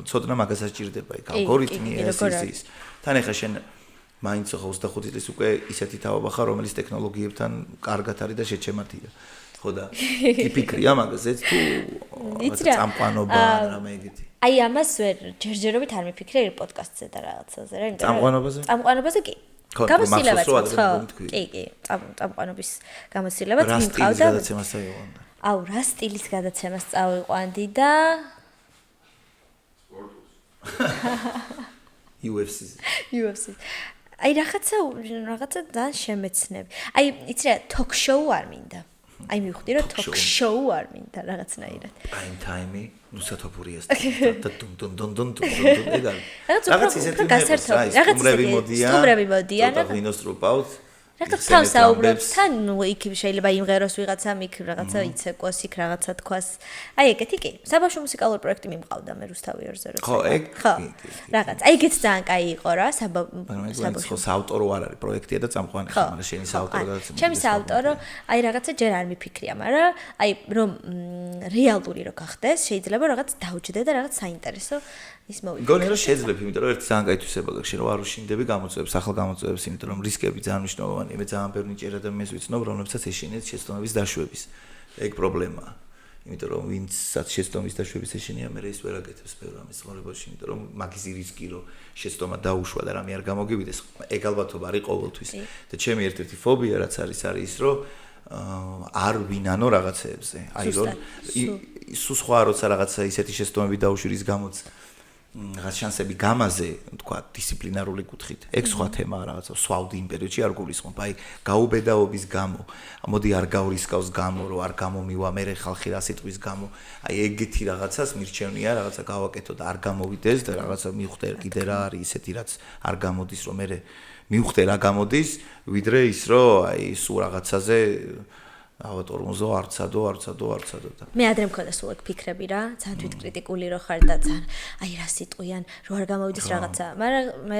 S1: ცოდნა მაგასაც ჭირდება იქ ალგორითმი ეს. თან ეხა შენ მაინც ხო 25 წლის უკვე ისეთი თავობა ხარ, რომელიც ტექნოლოგიებთან კარგად არის და შეჩემათია. ხო და გიფიქრია მაგაზეც თუ წამყვანობა რამე ეგეთი.
S2: აი ამას ვერ ჯერჯერობით არ მიფიქრე პოდკასტზე და რაღაცაზე რა, იმიტომ
S1: წამყვანობაზე?
S2: წამყვანობაზე კი. გამოსილებაც ხო. კი, წამყვანობის გამოსილებაც მიმყავდა.
S1: რა სტილის გადაცემას წავიყვანდი?
S2: აუ, რა სტილის გადაცემას წავიყვანდი და UFC. აი რაღაცა ძალიან შემეცნები. აი იცი რა, ток-შოუ არ მინდა. აი მივხვდი რომ ток-შოუ არ მინდა რაღაცნაირად.
S1: Prime time-ი, ნუსათოფურიას და დუნ ეგარი. რაღაც ისეთი სტუმრები მოდიან და ვინოს რუპავთ.
S2: რაღაც თან საუბრობთ, თან იქ შეიძლება იმღეროს ვიღაცამ იქ რაღაცა იცეკოს, იქ რაღაცა თქვას. აი ეგეთი კი, საბავშვო მუსიკალური პროექტი მიმყავდა მე რუსთავი 2-ზე.
S1: ხო, ეგ
S2: რაღაც. აი ეგეც ძალიან კაი იყო რა,
S1: საბავშვო საავტორო არ არის პროექტია და წამყვანი ხარ, მაგრამ შენი საავტორო გადაცემა.
S2: ჩემი საავტორო, აი რაღაცა ჯერ არ მიფიქრია, მაგრამ აი რომ რეალური რო გახდეს, შეიძლება რაღაც დაუჯდე და რაღაც საინტერესო ის მოვიდა.
S1: გონია რომ შეიძლება, იმიტომ რომ ერთი ძალიან კაი თვისება გაქვს, რომ არ უშინდები გამოწვევებს, ახალ გამოწვევებს, იმიტომ რომ რისკები ძალიან მნიშვნელოვანია. მე ძალიან ბევრი ჭერ ადამიანს ვიცნობ, რომლებსაც ეშინიათ შეცდომების დაშვების. ეგ პრობლემაა. იმიტომ რომ ვინცაც შეცდომის დაშვების ეშინია, მე ის ვერ აკეთებს ბევრ ამის ცხოვრებაში, იმიტომ რომ მაგის რისკი რომ შეცდომა დაუშვა და რამე არ გამოგივიდეს, ეგ ალბათობა არის ყოველთვის. და ჩემი ერთ-ერთი ფობია რაც არის ის, რომ არ ვინანო რაღაცეებზე. აი რომ სხვა როცა რაღაცა ისეთი შეცდომები დაუშვი რის გამოც რაღაც შანსები გამაზე, თქვა, დისციპლინარული კუთხით. ეგ სხვა თემაა რაღაცა, სვავდი იმ პერიოდში არ გულისხმობ. აი, გაუბედაობის გამო, მოდი არ გავრისკავს გამო, რომ არ გამომივა მე ხალხი რა სიტყვის გამო. აი, ეგეთი რაღაცას მირჩევნია, რაღაცა გავაკეთო და არ გამოვიდეს და რაღაცა მივხვდე კიდე რა არის ისეთი რაც არ გამოდის, რომ მე მივხვდე რა გამოდის, ვიდრე ის, რომ აი, სულ რაღაცაზე ავატორმოზო არცადო და
S2: მე ადრე მქონდა სულ ეგ ფიქრები რა, ძალიან თვითკრიტიკული რო ხარ და ძალიან აი რა სიტყვიან, რო არ გამოვიდეს რაღაცა. მაგრამ მე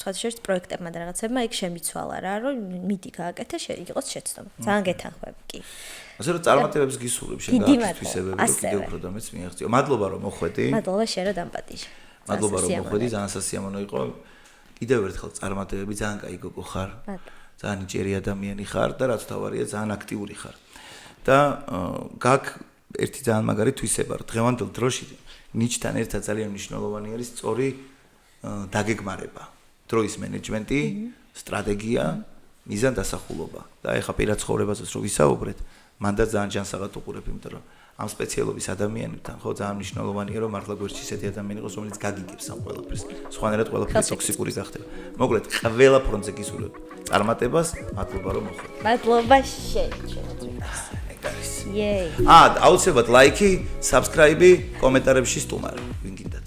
S2: სხვა შეიძლება პროექტებმა და რაღაცებმა იქ შემიცვალა რა, რომ მიდი გააკეთე, იყოს შეცდომა. ძალიან გეთანხმები კი.
S1: ასე რომ წარმატებებს გისურვებ შენ გააკეთებისებები, რომ კიდევ უფრო და მეც მიაღწიო. მადლობა რომ მოხვედი.
S2: მადლობა შენ რომ დამპატიჟე.
S1: მადლობა რომ მოხვედი, ძალიან სასიამოვნო იყო. კიდევ ერთხელ წარმატებები, ძალიან კაი გოგო ხარ. ძალიან ნიჭიერი ადამიანი ხარ და რაც თავარია ძალიან აქტიური ხარ. და გაკ ერთი ძალიან მაგარი თვისება, რომ დღევანდელ დროში ნიჭთან ერთად ძალიან მნიშვნელოვანი არის სწორი დაგეგმარება, დროის მენეჯმენტი, სტრატეგია, მიზანდასახულობა. და ეხა პირად ცხოვრებაზეც რო ვისაუბრეთ, მანდაც ძალიან ჯანსაღად უყურებ, იმიტომ რომ ამ სპეციალობის ადამიანებთან ხო ძალიან მნიშვნელოვანია რომ მართლა გვერდში ისეთი ადამიანი იყოს რომელიც გაგიგებს ამ ყველაფერს. სხვანაირად ყველაფერი ტოქსიკური გახდება. მოკლედ ყველა ფრონტზე გისურვებ წარმატებას, მადლობა რომ მოხვედით.
S2: მადლობა შენ.
S1: ეგ არის.
S2: იეი.
S1: აუცილებლად ლაიქი, საბსკრაიბი, კომენტარებში სტუმარი, ვინ გინდათ.